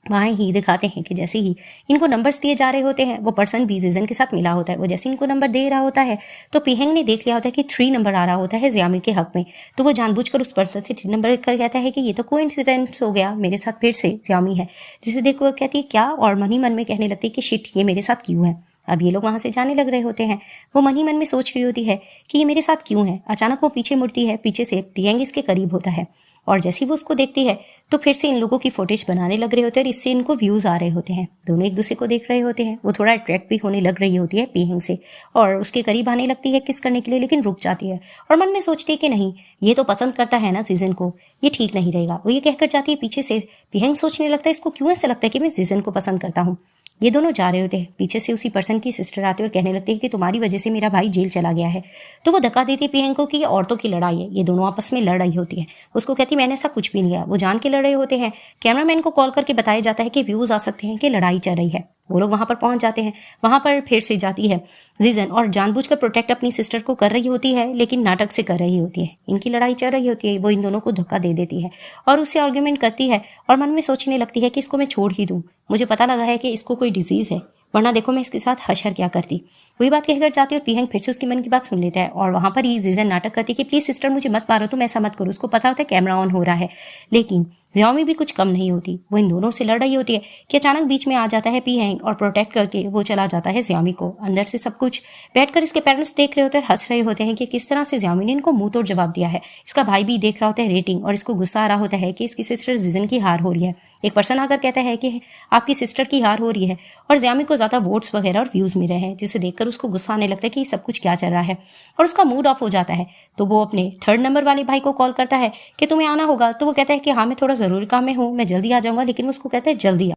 Speaker 1: वहाँ ही दिखाते हैं कि जैसे ही इनको नंबर्स दिए जा रहे होते हैं, वो पर्सन भी जीजन के साथ मिला होता है। वो जैसे इनको नंबर दे रहा होता है तो पीहेंग ने देख लिया होता है कि 3 नंबर आ रहा होता है ज्यामी के हक में। तो वो जानबूझकर उस पर्सन से 3 नंबर कर कहता है कि ये तो कोइंसिडेंस हो गया, मेरे साथ फिर से ज्यामी है। जिसे देखो वो कहती है क्या, और मन ही मन में कहने लगती है कि शिट, ये मेरे साथ क्यों है। अब ये लोग वहाँ से जाने लग रहे होते हैं। वो मन ही मन में सोच रही होती है कि ये मेरे साथ क्यों है। अचानक वो पीछे मुड़ती है, पीछे से पीहेंग इसके करीब होता है और जैसे ही वो उसको देखती है तो फिर से इन लोगों की फुटेज बनाने लग रहे होते हैं और इससे इनको व्यूज़ आ रहे होते हैं। दोनों एक दूसरे को देख रहे होते हैं। वो थोड़ा अट्रैक्ट भी होने लग रही होती है पीहेंग से और उसके करीब आने लगती है किस करने के लिए, लेकिन रुक जाती है और मन में सोचती है कि नहीं, ये तो पसंद करता है ना जीजन को, ये ठीक नहीं रहेगा। वो ये कहकर जाती है पीछे से। पीहेंग सोचने लगता है इसको क्यों ऐसा लगता है कि मैं जीजन को पसंद करता हूँ। ये दोनों जा रहे होते हैं, पीछे से उसी पर्सन की सिस्टर आती है और कहने लगती है कि तुम्हारी वजह से मेरा भाई जेल चला गया है। तो वो धक्का देती है पीहेंग को कि ये औरतों की लड़ाई है, ये दोनों आपस में लड़ रही होती है। उसको कहती मैंने ऐसा कुछ भी नहीं किया, वो जान के लड़ रहे होते हैं। कैमरामैन को कॉल करके बताया जाता है कि व्यूज़ आ सकते हैं कि लड़ाई चल रही है। वो लोग वहाँ पर पहुँच जाते हैं। वहाँ पर फिर से जाती है जीजन और जानबूझकर प्रोटेक्ट अपनी सिस्टर को कर रही होती है, लेकिन नाटक से कर रही होती है। इनकी लड़ाई चल रही होती है, वो इन दोनों को धक्का दे देती है और उससे आर्ग्यूमेंट करती है और मन में सोचने लगती है कि इसको मैं छोड़ ही दूँ। मुझे पता लगा है कि इसको कोई डिजीज़ है, वरना देखो मैं इसके साथ हशर क्या करती। वही बात कहकर जाती है और पीहेंग फिर से उसकी मन की बात सुन लेता है और वहाँ पर ही जीजन नाटक करती है कि प्लीज़ सिस्टर मुझे मत मारो, तुम ऐसा मत करो। उसको पता होता है कैमरा ऑन हो रहा है, लेकिन ज्यामी भी कुछ कम नहीं होती। वो इन दोनों से लड़ रही होती है कि अचानक बीच में आ जाता है पीहेंग और प्रोटेक्ट करके वो चला जाता है ज्यामी को। अंदर से सब कुछ बैठकर इसके पेरेंट्स देख रहे होते हैं, हंस रहे होते हैं कि किस तरह से ज्यामी ने इनको मुंह तोड़ जवाब दिया है। इसका भाई भी देख रहा होता है रेटिंग और इसको गुस्सा आ रहा होता है कि इसकी सिस्टर जीजन की हार हो रही है। एक पर्सन आकर कहता है कि आपकी सिस्टर की हार हो रही है और ज्यामी को ज़्यादा वोट्स वगैरह और व्यूज़ मिले हैं, जिसे देखकर उसको गुस्सा आने लगता है कि सब कुछ क्या चल रहा है और उसका मूड ऑफ हो जाता है। तो वो अपने 3rd नंबर वाले भाई को कॉल करता है कि तुम्हें आना होगा। तो वो कहता है कि हाँ मैं थोड़ा ज़रूरी काम में हूँ, मैं जल्दी आ जाऊँगा, लेकिन उसको कहता है जल्दी आ।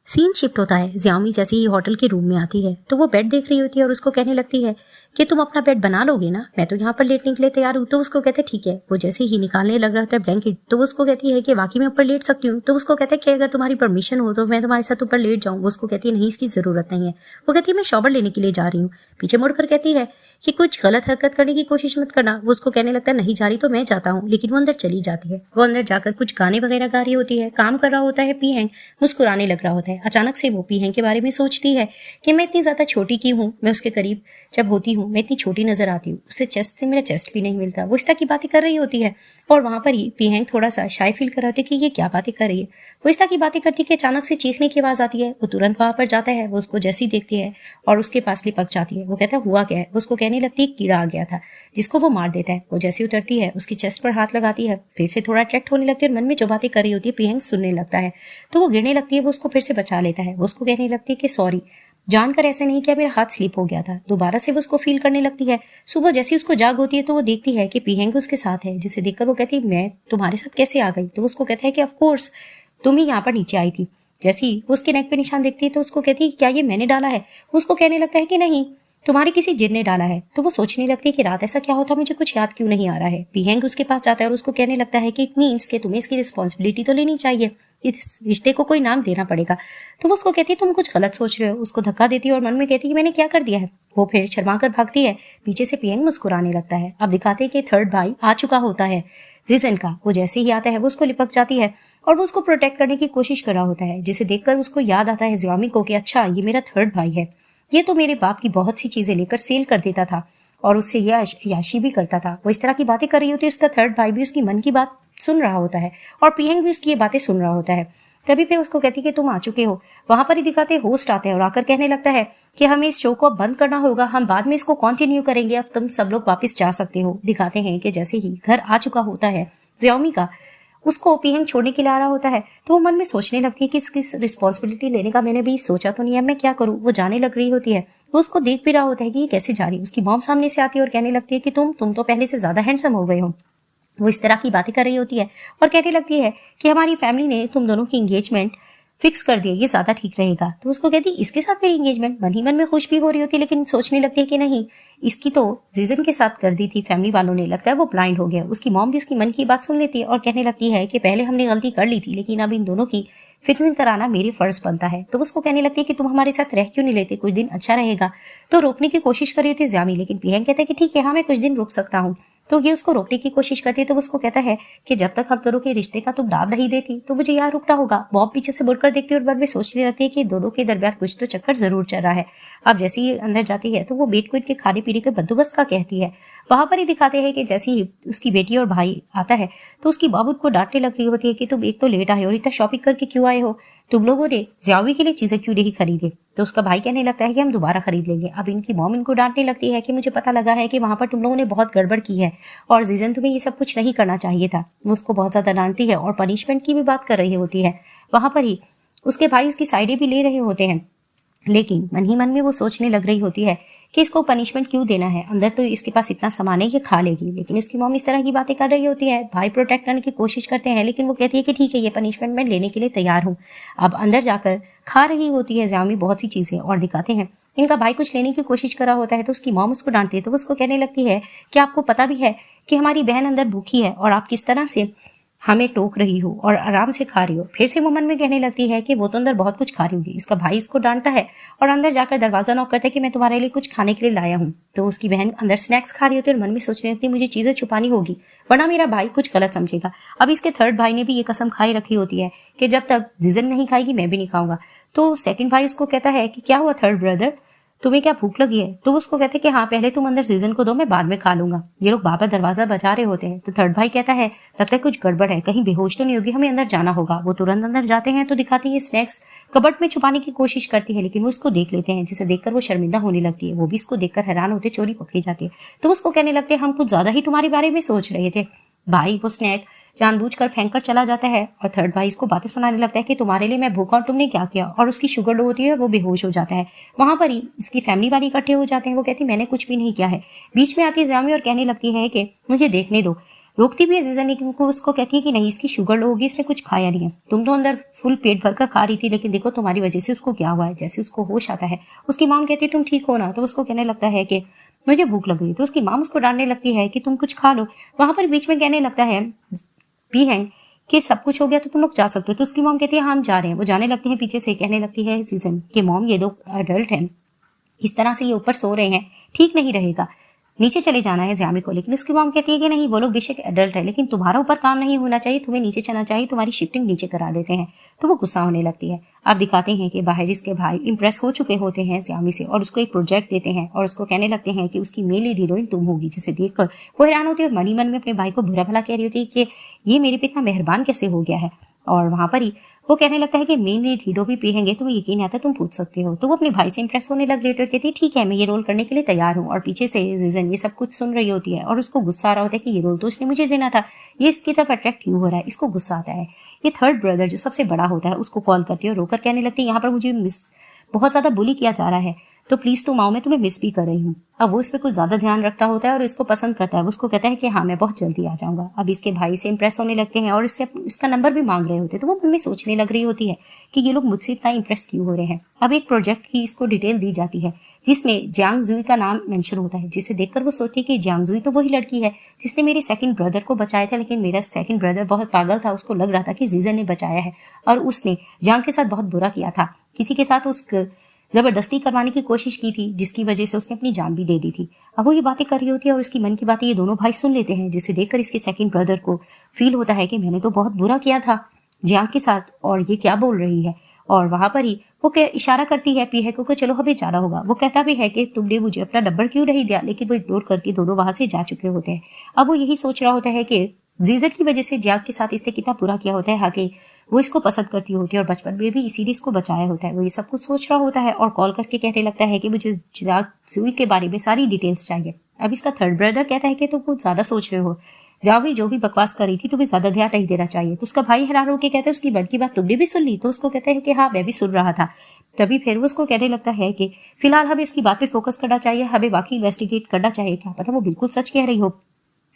Speaker 1: सीन शिफ्ट होता है। जियामी जैसे ही होटल के रूम में आती है तो वो बेड देख रही होती है और उसको कहने लगती है कि तुम अपना बेड बना लोगे ना, मैं तो यहाँ पर लेटने के लिए तैयार हूँ। तो उसको कहते हैं ठीक है। वो जैसे ही निकालने लग रहा होता है ब्लैंकेट तो वो उसको कहती है कि वाकई मैं ऊपर लेट सकती हूँ। तो उसको कहते हैं कि अगर तुम्हारी परमिशन हो तो मैं तुम्हारे साथ ऊपर लेट जाऊँ। वो उसको कहती है नहीं, इसकी जरूरत नहीं है। वो कहती है मैं शॉवर लेने के लिए जा रही हूँ। पीछे मुड़कर कहती है कि कुछ गलत हरकत करने की कोशिश मत करना। वो उसको कहने लगता है नहीं जा रही तो मैं जाता हूँ, लेकिन वो अंदर चली जाती है। वो अंदर जाकर कुछ गाने वगैरह गा रही होती है, काम कर रहा होता है पीहेंग, मुस्कुराने लग रहा होता है। अचानक से वो पीहेंग के बारे में सोचती है कि मैं इतनी ज्यादा छोटी की हूँ, मैं उसके करीब जब होती हूँ मैं इतनी छोटी नजर आती हूँ, उससे चेस्ट से मेरा चेस्ट भी नहीं मिलता। वो इस तरह की बातें कर रही होती है और वहां पर ही पीहेंग थोड़ा सा शाय फील कर रहा होता है कि ये क्या बातें कर रही है। वो इस तरह की बातें करती है कि अचानक से चीखने की आवाज आती है। वो तुरंत वहां पर जाता है, वो उसको जैसी देखती है और उसके पास लिपक जाती है। वो कहता है हुआ क्या है। वो उसको कहने लगती है कीड़ा आ गया था जिसको वो मार देता है। वो जैसे उतरती है उसकी चेस्ट पर हाथ लगाती है, फिर से थोड़ा अट्रैक्ट होने लगती है और मन में जो बातें कर रही होती है पीहेंग सुनने लगता है। तो वो गिरने लगती है, वो उसको फिर से बचा लेता है। वो उसको कहने लगती है कि सॉरी, जानकर ऐसे नहीं किया, मेरा हाथ स्लिप हो गया था। दोबारा से वो उसको फील करने लगती है। सुबह जैसे उसको जाग होती है तो वो देखती है कि पीहेंग उसके साथ है, जिसे देखकर वो कहती है मैं तुम्हारे साथ कैसे आ गई। तो उसको कहता है कि ऑफ कोर्स तुम ही यहाँ पर नीचे आई थी। जैसे ही वो उसके नेक पे निशान देखती है तो उसको कहती है क्या ये मैंने डाला है। वो उसको कहने लगता है कि नहीं, तुम्हारे किसी जिन ने डाला है। तो वो सोचने लगती है कि रात ऐसा क्या होता, मुझे कुछ याद क्यों नहीं आ रहा है। पीहेंग उसके पास जाता है और उसको कहने लगता है कि इट मीन्स कि तुम्हें इसकी रिस्पॉन्सिबिलिटी तो लेनी चाहिए, इस रिश्ते को कोई नाम देना पड़ेगा। तो वो उसको कहती है तुम कुछ गलत सोच रहे हो। उसको धक्का देती है और मन में कहती है कि मैंने क्या कर दिया है। वो फिर शर्मा कर भागती है। पीछे से पीहेंग मुस्कुराने लगता है। अब दिखाते हैं कि थर्ड भाई आ चुका होता है जिजन का। वो जैसे ही आता है वो उसको लिपक जाती है और वो उसको प्रोटेक्ट करने की कोशिश कर रहा होता है, जिसे देखकर उसको याद आता है जियामी को कि अच्छा ये मेरा थर्ड भाई है, ये तो मेरे बाप की बहुत सी चीजें लेकर सेल कर देता था और उससे याशी भी करता था। वो इस तरह की बातें कर रही होती है। उसका थर्ड भाई भी उसकी मन की बात सुन रहा होता है और पीहेंग भी उसकी ये बातें सुन रहा होता है। तभी फिर उसको कहती कि तुम आ चुके हो। वहां पर ही दिखाते होस्ट आते हैं और आकर कहने लगता है कि हमें इस शो को अब बंद करना होगा, हम बाद में इसको कंटिन्यू करेंगे, अब तुम सब लोग वापस जा सकते हो। दिखाते हैं कि जैसे ही घर आ चुका होता है जियामी का, उसको पीहेंग छोड़ने के लिए आ रहा होता है तो वो मन में सोचने लगती है कि इसकी रिस्पॉन्सिबिलिटी लेने का मैंने भी सोचा तो नहीं है, मैं क्या करूँ। वो जाने लग रही होती है। वो उसको देख भी रहा होता है कि ये कैसे जा रही है। उसकी मॉम सामने से आती है और कहने लगती है कि तुम तो पहले से ज्यादा हैंडसम हो गए हो। वो इस तरह की बातें कर रही होती है और कहने लगती है कि हमारी फैमिली ने तुम दोनों की एंगेजमेंट फिक्स कर दिया, ये ज्यादा ठीक रहेगा। तो उसको कहती इसके साथ मेरी एंगेजमेंट। मन ही मन में खुश भी हो रही होती है लेकिन सोचने लगती है कि नहीं, इसकी तो जीजन के साथ कर दी थी फैमिली वालों ने, लगता है वो ब्लाइंड हो गया। उसकी मॉम भी उसकी मन की बात सुन लेती है और कहने लगती है कि पहले हमने गलती कर ली थी लेकिन अब इन दोनों की फिक्सिंग कराना मेरे फर्ज बनता है। तो उसको कहने लगती है कि तुम हमारे साथ रह क्यों नहीं लेते, कुछ दिन अच्छा रहेगा। तो रोकने की कोशिश कर रही थी जियामी, लेकिन पीहेंग कहता है कि ठीक है, हाँ मैं कुछ दिन रुक सकता हूँ। तो ये उसको रोकने की कोशिश करती है। तो उसको कहता है कि जब तक हम दोनों के रिश्ते का तुम दाव नहीं देती तो मुझे यहाँ रुकना होगा। बॉब पीछे से मुड़कर देखती है और मन में सोचने लगती है कि दोनों के दरमियान कुछ तो चक्कर जरूर चल रहा है। अब जैसे ही अंदर जाती है तो वो बेट को इनके खाने पीने के बंदोबस्त का कहती है। वहां पर ही दिखाते हैं कि जैसे ही उसकी बेटी और भाई आता है तो उसकी बाबू को डांटने लग रही होती है कि तुम एक तो लेट आए और इतना शॉपिंग करके क्यों आए हो, तुम लोगों ने जियावी के लिए चीजें क्यों नहीं खरीदे। तो उसका भाई कहने लगता है कि हम दोबारा खरीद लेंगे। अब इनकी मॉम इनको डांटने लगती है कि मुझे पता लगा है कि वहां पर तुम लोगों ने बहुत गड़बड़ की है और जीजन तुम्हें ये सब कुछ नहीं करना चाहिए था। वो उसको बहुत ज्यादा डांटती है और पनिशमेंट की भी बात कर रही होती है। वहां पर ही उसके भाई उसकी साइडें भी ले रहे होते हैं, लेकिन मन ही मन में वो सोचने लग रही होती है कि इसको पनिशमेंट क्यों देना है, अंदर तो इसके पास इतना सामान है कि खा लेगी। लेकिन उसकी मॉम इस तरह की बातें कर रही होती है। भाई प्रोटेक्ट करने की कोशिश करते हैं लेकिन वो कहती है कि ठीक है, ये पनिशमेंट मैं लेने के लिए तैयार हूँ। अब अंदर जाकर खा रही होती है जियामी बहुत सी चीजें और दिखाते हैं इनका भाई कुछ लेने की कोशिश कर रहा होता है तो उसकी मॉम उसको डांटती है। तो उसको कहने लगती है कि आपको पता भी है कि हमारी बहन अंदर भूखी है और आप किस तरह से हमें टोक रही हो और आराम से खा रही हो। फिर से वो मन में कहने लगती है कि वो तो अंदर बहुत कुछ खा रही होगी। इसका भाई इसको डांटता है और अंदर जाकर दरवाजा नॉक करता है कि मैं तुम्हारे लिए कुछ खाने के लिए लाया हूँ। तो उसकी बहन अंदर स्नैक्स खा रही होती है और मन में सोचने लगती है मुझे चीजें छुपानी होगी वरना मेरा भाई कुछ गलत समझेगा। अब इसके थर्ड भाई ने भी ये कसम खाई रखी होती है कि जब तक जीजन नहीं खाएगी मैं भी नहीं खाऊंगा। तो सेकंड भाई उसको कहता है कि क्या हुआ थर्ड ब्रदर, तुम्हें क्या भूख लगी है। तो उसको कहते हैं कि हाँ, पहले तुम अंदर सीजन को दो, मैं बाद में खा लूंगा। ये लोग बार बार दरवाजा बजा रहे होते हैं। तो थर्ड भाई कहता है लगता है कुछ गड़बड़ है, कहीं बेहोश तो नहीं होगी, हमें अंदर जाना होगा। वो तुरंत अंदर जाते हैं तो दिखाती है स्नैक्स कबर्ड में छुपाने की कोशिश करती है लेकिन वो उसको देख लेते हैं, जिसे देखकर वो शर्मिंदा होने लगती है। वो भी इसको देखकर हैरान होते, चोरी पकड़ी जाती है। तो उसको कहने लगते हैं हम कुछ ज्यादा ही तुम्हारे बारे में सोच रहे थे। भाई वो स्नैक जानबूझकर फेंक कर चला जाता है और थर्ड भाई इसको बातें सुनाने लगता है कि तुम्हारे लिए मैं भूखा और तुमने क्या किया, और उसकी शुगर लो होती है, वो बेहोश हो जाता है। वहां पर ही इसकी फैमिली वाले इकट्ठे हो जाते हैं। वो कहती मैंने कुछ भी नहीं किया है। बीच में आती है जियामी और कहने लगती है कि मुझे देखने दो, रोकती भी है जीजन, लेकिन वो उसको कहती है कि नहीं, इसकी शुगर लो होगी, इसने कुछ खाया नहीं है, तुम तो अंदर फुल पेट भर कर खा रही थी, लेकिन देखो तुम्हारी वजह से उसको क्या हुआ है। जैसे उसको होश आता है, उसकी माम कहती है तुम ठीक हो ना, तो उसको कहने लगता है कि मुझे भूख लग रही, तो उसकी माम उसको डांटने लगती है कि तुम कुछ खा लो। वहां पर बीच में कहने लगता है पी है कि सब कुछ हो गया तो तुम लोग जा सकते हो, तो उसकी मॉम कहती है हाँ हम जा रहे हैं। वो जाने लगते हैं, पीछे से कहने लगती है सीजन कि मॉम ये दो अडल्ट हैं, इस तरह से ये ऊपर सो रहे हैं, ठीक नहीं रहेगा, नीचे चले जाना है ज़्यामी को। लेकिन उसकी मॉम कहती है कि नहीं, वो लोग बेशक एडल्ट है, लेकिन तुम्हारा ऊपर काम नहीं होना चाहिए, तुम्हें नीचे चलना चाहिए, तुम्हारी शिफ्टिंग नीचे करा देते हैं। तो वो गुस्सा होने लगती है। अब दिखाते हैं कि बाहर इसके भाई इंप्रेस हो चुके होते हैं ज़्यामी से और उसको एक प्रोजेक्ट देते हैं और उसको कहने लगते हैं कि उसकी मेल लीड हीरोइन तुम होगी, जिसे देखकर वो हैरान होती है और मन में अपने भाई को बुरा भला कह रही होती है कि ये मेरे पे इतना मेहरबान कैसे हो गया है। और वहां पर ही वो कहने लगता है कि मेन लीड हीरो भी पिएंगे, तुम्हें यकीन आता है, तुम पूछ सकते हो। तो वो अपने भाई से इंप्रेस होने लग रही होती है, कहती है ठीक है मैं ये रोल करने के लिए तैयार हूँ। और पीछे से जीजन ये सब कुछ सुन रही होती है और उसको गुस्सा आ रहा होता है कि ये रोल तो इसने मुझे देना था, ये इसकी तरफ अट्रैक्ट क्यों हो रहा है। इसको गुस्सा आता है। ये थर्ड ब्रदर जो सबसे बड़ा होता है उसको कॉल करती है और रोकर कहने लगती है यहाँ पर मुझे बहुत ज्यादा बुली किया जा रहा है, तो प्लीज तुम आओ, मैं तुम्हें मिस भी कर रही हूँ। अब वो इस पर कुछ ज्यादा ध्यान रखता होता है और इसको पसंद करता है। उसको कहता है कि हाँ मैं बहुत जल्दी आ जाऊंगा। अब इसके भाई से इंप्रेस होने लगते हैं और इसका नंबर भी मांग रहे होते हैं। तो वो मन में सोचने लग रही होती है कि ये लोग मुझसे इतना इंप्रेस क्यों हो रहे हैं। अब एक प्रोजेक्ट की इसको डिटेल दी जाती है जिसमें जियांग जुई का नाम मेंशन होता है, जिसे देखकर वो सोचती है कि जियांग जुई तो वही लड़की है जिसने मेरे सेकंड ब्रदर को बचाया था, लेकिन मेरा सेकंड ब्रदर बहुत पागल था, उसको लग रहा था कि जीजन ने बचाया है और उसने जियांग के साथ बहुत बुरा किया था, किसी के साथ उसको जबरदस्ती करवाने की कोशिश की थी, जिसकी वजह से उसने अपनी जान भी दे दी थी। अब वो ये बातें कर रही होती है और उसकी मन की बातें ये दोनों भाई सुन लेते हैं, जिसे देखकर इसके सेकंड ब्रदर को फील होता है कि मैंने तो बहुत बुरा किया था जियांग के साथ और ये क्या बोल रही है। और वहां पर ही वो इशारा करती है पीहेको को चलो हमें जाना होगा। वो कहता भी है कि तुमने मुझे अपना नंबर क्यों नहीं दिया, लेकिन वो इग्नोर करके दोनों वहां से जा चुके होते हैं। अब वो यही सोच रहा होता है कि जीजर की वजह से जियांग के साथ इसने कितना बुरा किया होता है, हाकि वो इसको पसंद करती होती है और बचपन में भी इसीलिए इसको बचाया होता है। वो ये सब कुछ सोच रहा होता है और कॉल करके कहने लगता है कि मुझे जियांग जुई के बारे में सारी डिटेल्स चाहिए। अब इसका थर्ड ब्रदर कहता है कि तुम कुछ ज्यादा सोच रहे हो, जाओ जो भी बकवास करी थी तुम्हें ज्यादा ध्यान नहीं देना चाहिए। तो उसका भाई हैरान होकर कहता है उसकी मन की बात तुमने भी सुन ली। तो उसको कहता है कि हाँ मैं भी सुन रहा था। तभी फिर वो उसको कहने लगता है कि फिलहाल हमें इसकी बात पे फोकस करना चाहिए, हमें बाकी इन्वेस्टिगेट करना चाहिए, क्या पता वो बिल्कुल सच कह रही हो।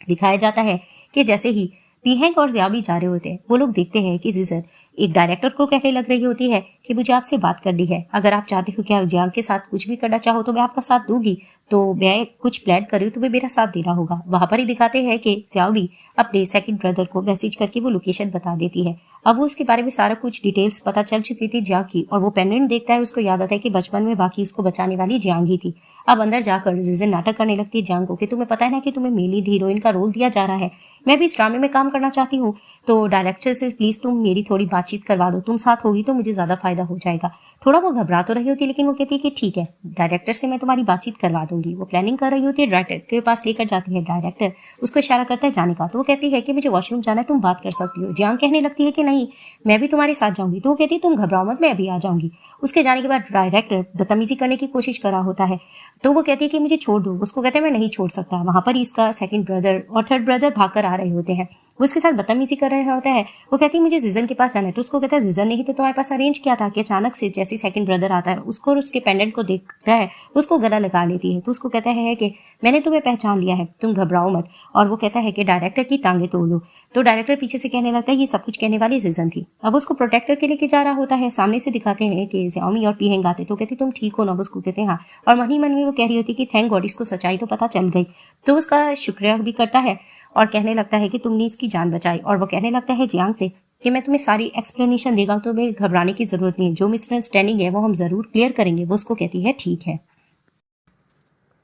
Speaker 1: दिखाया जाता है कि जैसे ही पीहेंग और ज़ियामी जा रहे होते हैं, वो लोग देखते हैं कि जीजर एक डायरेक्टर को कहने लग रही होती है कि मुझे आपसे बात करनी है, अगर आप चाहते हो कि आप जियांग के साथ कुछ भी करना चाहो तो मैं आपका साथ दूंगी, तो मैं कुछ प्लान कर रही हूँ, तुम्हें मेरा साथ देना होगा। वहां पर ही दिखाते हैं कि ज़ियामी अपने सेकंड ब्रदर को मैसेज करके वो लोकेशन बता देती है। अब वो उसके बारे में सारा कुछ डिटेल्स पता चल चुकी थी जियांग की, और वो पेंडेंट देखता है, उसको याद आता है कि बचपन में बाकी उसको बचाने वाली जियांग ही थी। अब अंदर जाकर जीजर नाटक करने लगती है जियांग को कि तुम्हें पता है ना कि तुम्हें मेन लीड हीरोइन का रोल दिया जा रहा है, मैं भी इस ड्रामे में काम करना चाहती हूँ, तो डायरेक्टर से प्लीज तुम मेरी थोड़ी बातचीत करवा दो, तुम साथ होगी तो मुझे ज्यादा फायदा हो जाएगा। थोड़ा वो घबरा तो रही होती है, लेकिन वो कहती है कि ठीक है डायरेक्टर से मैं तुम्हारी बातचीत करवा दूंगी। वो प्लानिंग कर रही होती है, डायरेक्टर के पास लेकर जाती है। डायरेक्टर उसको इशारा करता है जाने का, तो वो कहती है कि मुझे वॉशरूम जाना है, तुम बात कर सकती हो। जियांग कहने लगती है कि नहीं मैं भी तुम्हारे साथ जाऊंगी, तो वो कहती है तुम घबराओ मत, मैं अभी आ जाऊंगी। उसके जाने के बाद डायरेक्टर बदतमीजी करने की कोशिश कर रहा होता है, तो वो कहती है कि मुझे छोड़ दो। उसको कहते हैं मैं नहीं छोड़ सकता। वहां पर इसका सेकंड ब्रदर और थर्ड ब्रदर भागकर आ रहे होते हैं, वो उसके साथ बदतमीजी कर रहे होता है। वो कहती है मुझे जीजन के पास जाना है, तो उसको कहता है जीजन ने ही तो तुम्हारे पास अरेंज किया था। कि अचानक से जैसे सेकंड ब्रदर आता है, उसको और उसके पेंडेंट को देखता है, उसको गला लगा लेती है। तो उसको कहता है कि मैंने तुम्हें पहचान लिया है, तुम घबराओ मत। और वो कहता है कि डायरेक्टर की टांगे तोड़ लो। तो डायरेक्टर पीछे से कहने लगता है ये सब कुछ कहने वाली जीजन थी। अब उसको प्रोटेक्ट करके लेके जा रहा होता है। सामने से दिखाते हैं कि ज़ियामी और पीहेंग आते, तो कहते तुम ठीक हो ना। उसको कहते हैं हाँ, और मन ही मन में वो कह रही होती कि थैंक गॉड इसको सच्चाई तो पता चल गई। तो उसका शुक्रिया भी करता है और कहने लगता है कि तुमने इसकी जान बचाई। और वो कहने लगता है जियांग से कि मैं तुम्हें सारी एक्सप्लेनेशन देगा, तो तुम्हें घबराने की जरूरत नहीं है, जो मिसअंडरस्टैंडिंग है वो हम जरूर क्लियर करेंगे। वो उसको कहती है ठीक है।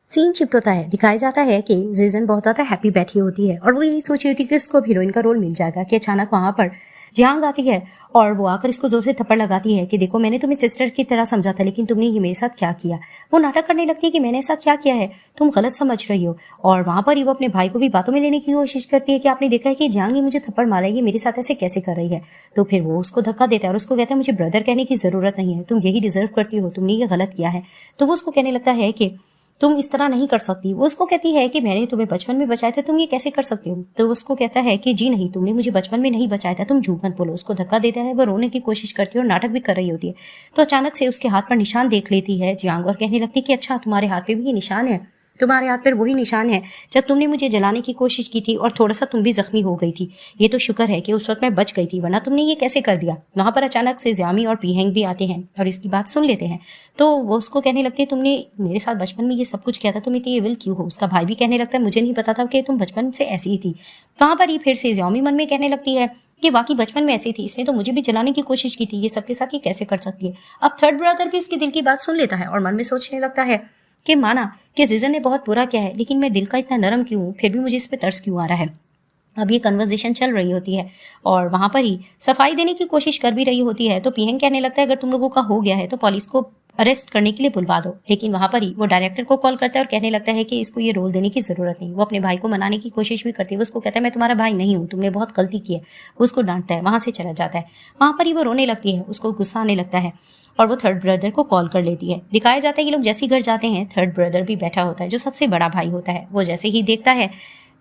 Speaker 1: सीन शिफ्ट होता है। दिखाया जाता है कि जीजन बहुत ज्यादा हैप्पी बैठी होती है और वो यही सोच रही होती है कि उसको हीरोइन का रोल मिल जाएगा, कि अचानक वहां पर जियांग आती है और वो आकर इसको जोर से थप्पड़ लगाती है कि देखो मैंने तुम्हें सिस्टर की तरह समझा था, लेकिन तुमने ये मेरे साथ क्या किया। वो नाटक करने लगती है कि मैंने ऐसा क्या किया है, तुम गलत समझ रही हो। और वहां पर ही वो अपने भाई को भी बातों में लेने की कोशिश करती है कि आपने देखा है कि जियांग ने मुझे थप्पड़ मारा है, ये मेरे साथ ऐसे कैसे कर रही है। तो फिर वो उसको धक्का देता है और उसको कहता है मुझे ब्रदर कहने की जरूरत नहीं है, तुम यही डिजर्व करती हो, तुमने ये गलत किया है। तो वो उसको कहने लगता है कि तुम इस तरह नहीं कर सकती। वो उसको कहती है कि मैंने तुम्हें बचपन में बचाया था, तुम ये कैसे कर सकती हो। तो उसको कहता है कि जी नहीं, तुमने मुझे बचपन में नहीं बचाया था, तुम झूठ मत बोलो। उसको धक्का देता है, वो रोने की कोशिश करती है और नाटक भी कर रही होती है। तो अचानक से उसके हाथ पर निशान देख लेती है जियांग और कहने लगती है कि अच्छा तुम्हारे हाथ पे भी ये निशान है। तुम्हारे हाथ पर वही निशान है जब तुमने मुझे जलाने की कोशिश की थी और थोड़ा सा तुम भी जख्मी हो गई थी। ये तो शुक्र है कि उस वक्त मैं बच गई थी, वरना तुमने ये कैसे कर दिया। वहां पर अचानक से ज़ियामी और पीहेंग भी आते हैं और इसकी बात सुन लेते हैं। तो वो उसको कहने लगती है, तुमने मेरे साथ बचपन में ये सब कुछ किया था, तुम इतनी एविल क्यों हो। उसका भाई भी कहने लगता है, मुझे नहीं पता था कि तुम बचपन से ऐसी ही थी। वहां पर ही फिर से ज़ियामी मन में कहने लगती है कि वाकई बचपन में ऐसी थी, इसने तो मुझे भी जलाने की कोशिश की थी, ये सबके साथ ये कैसे कर सकती है। अब थर्ड ब्रदर भी इसके दिल की बात सुन लेता है और मन में सोचने लगता है कि माना कि जीजन ने बहुत बुरा किया है, लेकिन मैं दिल का इतना नरम क्यों हूँ, फिर भी मुझे इस पे तरस क्यों आ रहा है। अब ये कन्वर्सेशन चल रही होती है और वहां पर ही सफाई देने की कोशिश कर भी रही होती है। तो पीहेंग कहने लगता है, अगर तुम लोगों का हो गया है तो पुलिस को अरेस्ट करने के लिए बुलवा दो। लेकिन वहां पर ही वो डायरेक्टर को कॉल करता है और कहने लगता है कि इसको ये रोल देने की जरूरत नहीं। वो अपने भाई को मनाने की कोशिश भी करती है, उसको कहता है मैं तुम्हारा भाई नहीं हूँ, तुमने बहुत गलती की है। उसको डांटता है, वहां से चला जाता है। वहां पर ही वो रोने लगती है, उसको गुस्सा आने लगता है और वो थर्ड ब्रदर को कॉल कर लेती है। दिखाया जाता है कि लोग जैसे ही घर जाते हैं थर्ड ब्रदर भी बैठा होता है जो सबसे बड़ा भाई होता है। वो जैसे ही देखता है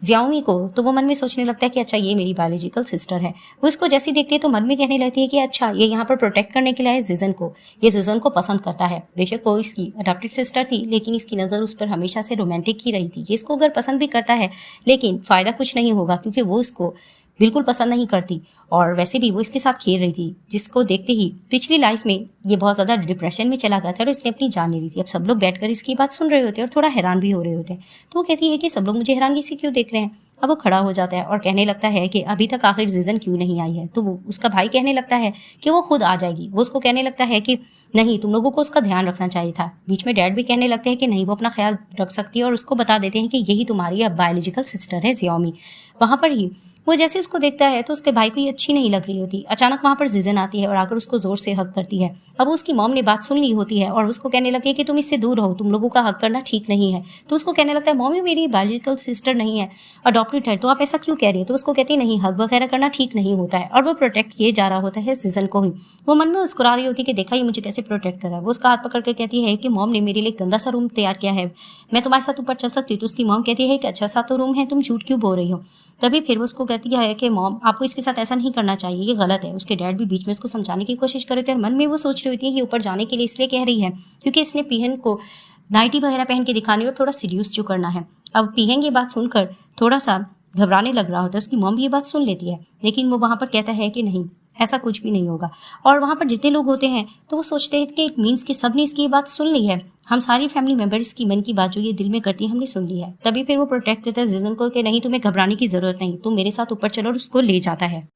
Speaker 1: ज़ियाओमी को तो वो मन में सोचने लगता है कि अच्छा ये मेरी बायोलॉजिकल सिस्टर है। वो इसको जैसे ही देखती है तो मन में कहने लगती है कि अच्छा ये यहाँ पर प्रोटेक्ट करने के लिए है जीजन को, ये जीजन को पसंद करता है। बेशक वो इसकी अडॉप्टेड सिस्टर थी लेकिन इसकी नज़र उस पर हमेशा से रोमांटिक ही रही थी। ये इसको अगर पसंद भी करता है लेकिन फ़ायदा कुछ नहीं होगा क्योंकि वो इसको बिल्कुल पसंद नहीं करती और वैसे भी वो इसके साथ खेल रही थी, जिसको देखते ही पिछली लाइफ में ये बहुत ज़्यादा डिप्रेशन में चला गया था और इसने अपनी जान ले ली थी। अब सब लोग बैठकर इसकी बात सुन रहे होते हैं और थोड़ा हैरान भी हो रहे होते हैं। तो वो कहती है कि सब लोग मुझे हैरानगी से क्यों देख रहे हैं। अब वो खड़ा हो जाता है और कहने लगता है कि अभी तक आखिर जीजन क्यों नहीं आई है। तो वो उसका भाई कहने लगता है कि वो खुद आ जाएगी। वो उसको कहने लगता है कि नहीं, तुम लोगों को उसका ध्यान रखना चाहिए था। बीच में डैड भी कहने लगते हैं कि नहीं, वो अपना ख्याल रख सकती है और उसको बता देते हैं कि यही तुम्हारी अब बायोलॉजिकल सिस्टर है ज़ियाओमी। वहां पर ही वो जैसे उसको देखता है तो उसके भाई को ये अच्छी नहीं लग रही होती। अचानक वहां पर जीजन आती है और आकर उसको जोर से हक करती है। अब उसकी मॉम ने बात सुन ली होती है और उसको कहने लगी कि तुम इससे दूर रहो, तुम लोगों का हक करना ठीक नहीं है। तो उसको कहने लगता है, मॉम ये मेरी बायोलॉजिकल सिस्टर नहीं है, अडॉप्टेड है, तो आप ऐसा क्यों कह रही है। तो उसको कहती है नहीं, हक वगैरह करना ठीक नहीं होता है और वो प्रोटेक्ट किए जा रहा होता है जीजन को ही। वो मन में मुस्कुरा रही होती है कि देखा ये मुझे कैसे प्रोटेक्ट कर रहा है। वो उसका हाथ पकड़ के कहती है कि मॉम ने मेरे लिए गंदा सा रूम तैयार किया है, मैं तुम्हारे साथ ऊपर चल सकती हूँ। तो उसकी मॉम कहती है कि अच्छा सा तो रूम है, तुम झूठ क्यों बोल रही हो। तभी फिर वो उसको कहती है कि मॉम आपको इसके साथ ऐसा नहीं करना चाहिए, ये गलत है। उसके डैड भी बीच में उसको समझाने की कोशिश कर रहे थे और मन में वो सोच रही होती है कि ऊपर जाने के लिए इसलिए कह रही है क्योंकि इसने पीहन को नाइटी वगैरह पहन के दिखाने और थोड़ा सीरियस जो करना है। अब पीहन ये बात सुनकर थोड़ा सा घबराने लग रहा होता है। उसकी मॉम भी ये बात सुन लेती है लेकिन वो वहां पर कहता है कि नहीं, ऐसा कुछ भी नहीं होगा। और वहां पर जितने लोग होते हैं तो वो सोचते हैं कि इट मीन्स कि सबने इसकी ये बात सुन ली है, हम सारी फैमिली मेंबर्स की मन की बात जो ये दिल में करती है हमने सुन ली है। तभी फिर वो प्रोटेक्ट करता है जीजन को कि नहीं, तुम्हें घबराने की जरूरत नहीं, तुम मेरे साथ ऊपर चलो और उसको ले जाता है।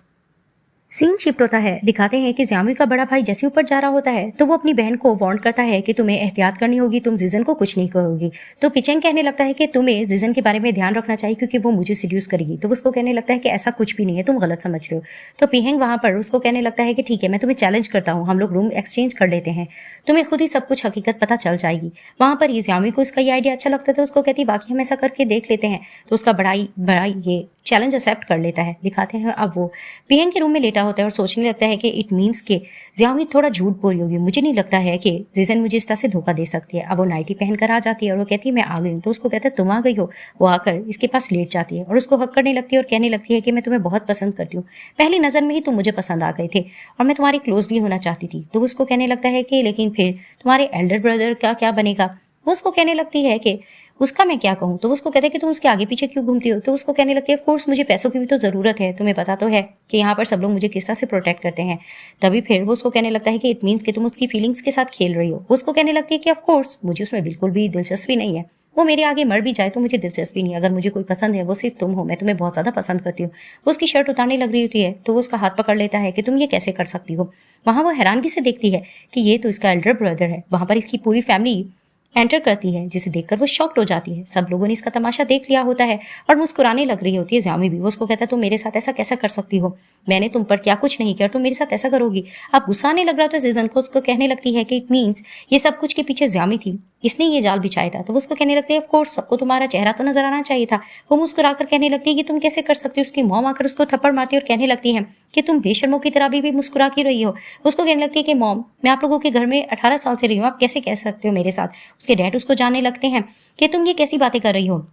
Speaker 1: सीन शिफ्ट होता है, दिखाते हैं कि ज़ियामी का बड़ा भाई जैसे ऊपर जा रहा होता है तो वो अपनी बहन को वार्न करता है कि तुम्हें एहतियात करनी होगी, तुम जीजन को कुछ नहीं कहोगी। तो पिचेंग कहने लगता है कि तुम्हें जीजन के बारे में ध्यान रखना चाहिए क्योंकि वो मुझे सीड्यूस करेगी। तो उसको कहने लगता है कि ऐसा कुछ भी नहीं है, तुम गलत समझ रहे हो। तो पीहेंग वहां पर उसको कहने लगता है कि ठीक है, मैं तुम्हें चैलेंज करता हूँ, हम लोग रूम एक्सचेंज कर लेते हैं, तुम्हें खुद ही सब कुछ हकीकत पता चल जाएगी। वहां पर ही ज़ियामी को इसका ये आइडिया अच्छा लगता था, उसको कहती बाकी हम ऐसा करके देख लेते हैं। तो उसका बड़ा ये चैलेंज एक्सेप्ट कर लेता है। दिखाते हैं अब वो पीहेंग के रूम में लेटा होता है और सोचने लगता है कि इट मीन्स के ज़ियामी थोड़ा झूठ बोल रही होगी, मुझे नहीं लगता है कि जीजन मुझे इस तरह से धोखा दे सकती है। अब वो नाइटी पहनकर आ जाती है और वो कहती है मैं आ गई हूँ। तो उसको कहता है तुम आ गई हो। वो आकर इसके पास लेट जाती है और उसको हक करने लगती है और कहने लगती है कि मैं तुम्हें बहुत पसंद करती हूँ, पहली नज़र में ही तुम मुझे पसंद आ गए थे और मैं तुम्हारी क्लोज भी होना चाहती थी। तो उसको कहने लगता है कि लेकिन फिर तुम्हारे एल्डर ब्रदर का क्या बनेगा। वो उसको कहने लगती है कि उसका मैं क्या कहूँ। तो उसको कहता है कि तुम उसके आगे पीछे क्यों घूमती हो। तो उसको कहने लगती है ऑफ कोर्स मुझे पैसों की भी तो ज़रूरत है, तुम्हें पता तो है कि यहाँ पर सब लोग मुझे किस तरह से प्रोटेक्ट करते हैं। तभी फिर वो उसको कहने लगता है कि इट मीन्स कि तुम उसकी फीलिंग्स के साथ खेल रही हो। वो उसको कहने लगती है कि ऑफ कोर्स मुझे उसमें बिल्कुल भी दिलचस्पी नहीं है, वो मेरे आगे मर भी जाए तो मुझे दिलचस्पी नहीं, अगर मुझे कोई पसंद है वो सिर्फ तुम हो, मैं तुम्हें बहुत ज़्यादा पसंद करती हूँ। वो उसकी शर्ट उतारने लग रही होती है तो वो उसका हाथ पकड़ लेता है कि तुम ये कैसे कर सकती हो। वहाँ वो हैरानगी से देखती है कि ये तो इसका एल्डर ब्रदर है। वहाँ पर इसकी पूरी फैमिली एंटर करती है जिसे देखकर वो शॉक्ड हो जाती है। सब लोगों ने इसका तमाशा देख लिया होता है और मुस्कुराने लग रही होती है ज़ियामी भी। वो उसको कहता है तुम मेरे साथ ऐसा कैसा कर सकती हो, मैंने तुम पर क्या कुछ नहीं किया, तुम मेरे साथ ऐसा करोगी। अब गुस्सा आने लग रहा था जीजन को, उसको कहने लगती है कि इट मीन्स ये सब कुछ के पीछे ज़ियामी थी, इसने ये जाल बिछाया था। तो वो उसको कहने लगती है ऑफ कोर्स सबको तुम्हारा चेहरा तो नजर आना चाहिए था। वो मुस्कुराकर कहने लगती है कि तुम कैसे कर सकती हो। उसकी मॉम आकर उसको थप्पड़ मारती है और कहने लगती है कि तुम बेशर्मों की तरह भी मुस्कुरा की रही हो। उसको कहने लगती है कि मॉम मैं आप लोगों के घर में 18 साल से रही हूँ, आप कैसे कह सकते हो मेरे साथ। उसके डैड उसको जानने लगते हैं कि तुम ये कैसी बातें कर रही हो,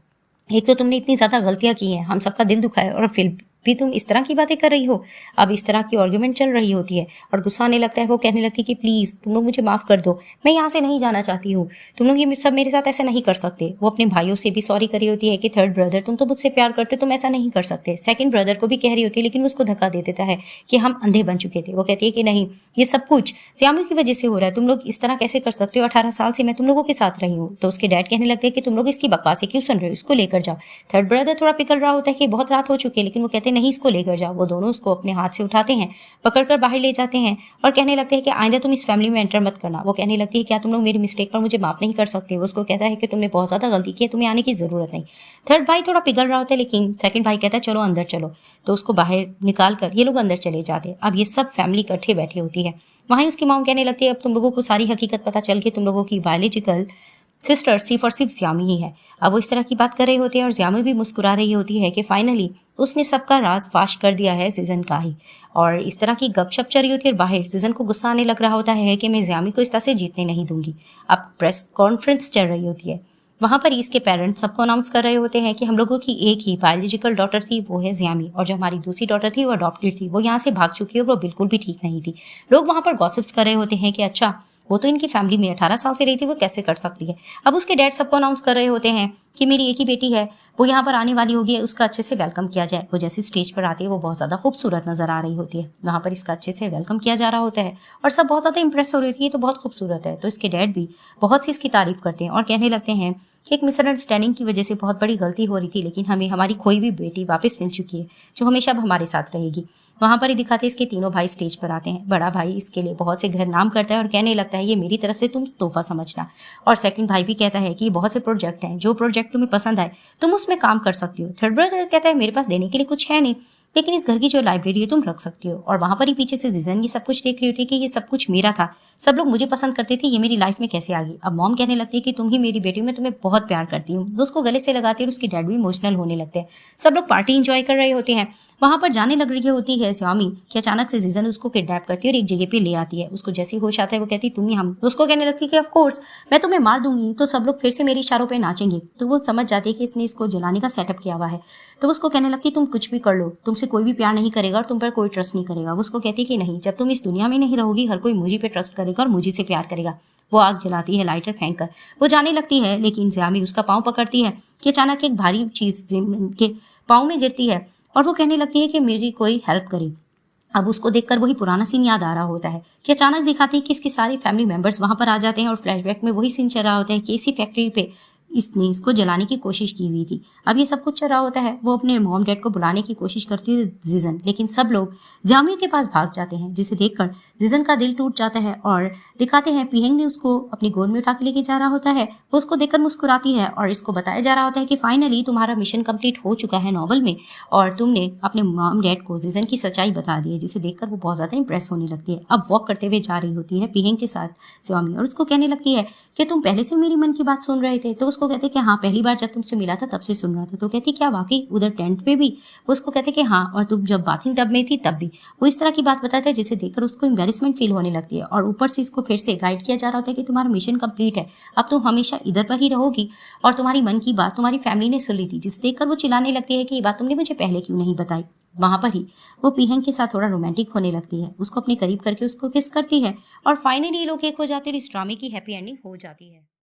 Speaker 1: एक तो तुमने इतनी ज़्यादा गलतियाँ की हैं, हम सबका दिल दुखाया और फिर भी तुम इस तरह की बातें कर रही हो। अब इस तरह की आर्गुमेंट चल रही होती है और गुस्सा आने लगता है। वो कहने लगती है कि प्लीज़ तुम लोग मुझे माफ़ कर दो, मैं यहाँ से नहीं जाना चाहती हूँ, तुम लोग ये सब मेरे साथ ऐसा नहीं कर सकते। वो अपने भाइयों से भी सॉरी कर रही होती है कि थर्ड ब्रदर तुम तो मुझसे प्यार करते, तुम ऐसा नहीं कर सकते। सेकंड ब्रदर को भी कह रही होती है, लेकिन वो उसको धक्का दे देता है कि हम अंधे बन चुके थे। वो कहती है कि नहीं, ये सब कुछ ज़ियामी की वजह से हो रहा है, तुम लोग इस तरह कैसे कर सकते हो, 18 साल से मैं तुम लोगों के साथ रही हूँ। तो उसके डैड कहने लगते हैं कि तुम लोग इसकी बकवासें क्यों सुन रहे हो, इसको लेकर जाओ। थर्ड ब्रदर थोड़ा पिघल रहा होता है कि बहुत रात हो चुकी है, लेकिन वो कहते हैं नहीं, इसको लेकर जाओ। वो दोनों उसको अपने हाथ से उठाते हैं, पकड़कर बाहर ले जाते हैं और कहने लगते हैं कि आइंदा तुम इस फैमिली में एंटर मत करना। वो कहने लगती है क्या तुम लोग मेरी मिस्टेक पर मुझे माफ नहीं कर सकते। वो उसको कहता है कि तुमने बहुत ज़्यादा गलती की है, तुम्हें आने की ज़रूरत नहीं। थर्ड भाई थोड़ा पिघल रहा होता है, लेकिन सेकंड भाई कहता है चलो अंदर चलो। तो उसको बाहर निकाल कर ये लोग अंदर चले जाते हैं। अब ये सब फैमिली इकट्ठे बैठी होती है। वहीं उसकी मॉम कहने लगती है अब तुम लोगों को सारी हकीकत पता चल के तुम लोगों की बायोलॉजिकल सिस्टर सिर्फ और सिर्फ ज़ियामी ही है। अब वो इस तरह की बात कर रहे होते हैं और ज़ियामी भी मुस्कुरा रही होती है कि फाइनली उसने सबका राज फाश कर दिया है जिजन का ही। और इस तरह की गपशप चल रही होती है और बाहर जिजन को गुस्सा आने लग रहा होता है कि मैं ज़ियामी को इस तरह से जीतने नहीं दूंगी। अब प्रेस कॉन्फ्रेंस चल रही होती है। वहाँ पर इसके पेरेंट्स सबको अनाउंस कर रहे होते हैं कि हम लोगों की एक ही बायोलॉजिकल डॉटर थी, वो है ज़ियामी, और जो हमारी दूसरी डॉटर थी वो अडॉप्टेड थी, वो यहाँ से भाग चुकी है, वो बिल्कुल भी ठीक नहीं थी। लोग वहाँ पर गॉसिप्स कर रहे होते हैं कि अच्छा वो तो इनकी फैमिली में 18 साल से रही थी, वो कैसे कर सकती है। अब उसके डैड सबको अनाउंस कर रहे होते हैं कि मेरी एक ही बेटी है, वो यहाँ पर आने वाली होगी, उसका अच्छे से वेलकम किया जाए। वो जैसे स्टेज पर आती है वो बहुत ज़्यादा खूबसूरत नजर आ रही होती है। वहाँ पर इसका अच्छे से वेलकम किया जा रहा होता है और सब बहुत ज़्यादा इंप्रेस हो रही थी, ये तो बहुत खूबसूरत है। तो इसके डैड भी बहुत सी इसकी तारीफ करते हैं और कहने लगते हैं कि एक मिसअंडरस्टैंडिंग की वजह से बहुत बड़ी गलती हो रही थी, लेकिन हमें हमारी खोई हुई बेटी वापस मिल चुकी है जो हमेशा अब हमारे साथ रहेगी। वहाँ पर ही दिखाते इसके तीनों भाई स्टेज पर आते हैं। बड़ा भाई इसके लिए बहुत से घर नाम करता है और कहने लगता है ये मेरी तरफ से तुम तोहफा समझना। और सेकंड भाई भी कहता है कि बहुत से प्रोजेक्ट हैं, जो प्रोजेक्ट तुम्हें पसंद आए तुम उसमें काम कर सकती हो। थर्ड ब्रदर कहता है मेरे पास देने के लिए कुछ है नहीं, लेकिन इस घर की जो लाइब्रेरी है तुम रख सकती हो। और वहाँ पर ही पीछे से जिजन ये सब कुछ देख रही होती है कि ये सब कुछ मेरा था, सब लोग मुझे पसंद करते थे, ये मेरी लाइफ में कैसे आ गई। अब मॉम कहने लगती है कि तुम ही मेरी बेटी हो, मैं तुम्हें बहुत प्यार करती हूँ। वो उसको गले से लगाती है और उसकी डैड भी इमोशनल होने लगते हैं। सब लोग पार्टी इंजॉय कर रहे होते हैं। वहाँ पर जाने लग रही होती है ज़ियामी कि अचानक से जिजन उसको किडनैप करती है और एक जगह पे ले आती है। उसको जैसे ही होश आता है वो कहती तुम ही हम। उसको कहने लगती है कि ऑफ कोर्स मैं तुम्हें मार दूंगी तो सब लोग फिर से मेरे इशारों पे नाचेंगे। तो वो समझ जाती है कि इसने इसको जलाने का सेटअप किया हुआ है। तो उसको कहने लगती तुम कुछ भी कर लो, तुमसे कोई भी प्यार नहीं करेगा और तुम पर कोई ट्रस्ट नहीं करेगा। वो उसको कहती है कि नहीं, जब तुम इस दुनिया में नहीं रहोगी हर कोई मुझे पे ट्रस्ट करेगा और मुझे से प्यार करेगा। वो आग जलाती है लाइटर फेंक कर। वो जाने लगती है, लेकिन ज़ियामी उसका पाँव पकड़ती है कि अचानक एक भारी चीज के पाँव में गिरती है और वो कहने लगती है कि मेरी कोई हेल्प करे। अब उसको देखकर वही पुराना सीन याद आ रहा होता है कि अचानक दिखाती है कि इसके सारे फैमिली मेंबर्स वहां पर आ जाते हैं और फ्लैशबैक में वही सीन चल रहा होता है कि इसी फैक्ट्री पे इसने इसको जलाने की कोशिश की हुई थी। अब ये सब कुछ चल रहा होता है। वो अपने मॉम डैड को बुलाने की कोशिश करती है जिजन, लेकिन सब लोग ज़ियामी के पास भाग जाते हैं, जिसे देखकर जिजन का दिल टूट जाता है और दिखाते हैं पीहेंग ने उसको अपनी गोद में उठा के लेके जा रहा होता है। वो उसको देखकर मुस्कुराती है और इसको बताया जा रहा होता है कि फाइनली तुम्हारा मिशन कंप्लीट हो चुका है नॉवल में और तुमने अपने मॉम डैड को जिजन की सच्चाई बता दी है, जिसे देखकर वो बहुत ज़्यादा इंप्रेस होने लगती है। अब वॉक करते हुए जा रही होती है पीहेंग के साथ ज़ियामी और उसको कहने लगती है कि तुम पहले से मेरी मन की बात सुन रहे थे। तो उसको कहते कि हाँ, पहली बार जब तुमसे मिला था तब से सुन रहा था। तो कहती क्या वाकई उधर टेंट पे भी। वो उसको कहते कि हाँ, और तुम जब बाथिंग टब में थी तब भी। वो इस तरह की बात बताता है जिसे देखकर उसको एम्बैरेसमेंट फील होने लगती है और ऊपर से इसको फिर से गाइड किया जा रहा होता है कि तुम्हारा मिशन कंप्लीट है, अब तुम हमेशा इधर पर ही रहोगी और तुम्हारी मन की बात तुम्हारी फैमिली ने सुन ली थी, जिसे देखकर वो चिल्लाने लगती है कि ये बात तुमने मुझे पहले क्यों नहीं बताई। वहां पर ही वो पीहेंग के साथ थोड़ा रोमांटिक होने लगती है, उसको अपने करीब करके उसको किस करती है और फाइनली ये लोग एक हो जाते हैं। इस ड्रामे की हैप्पी एंडिंग हो जाती है।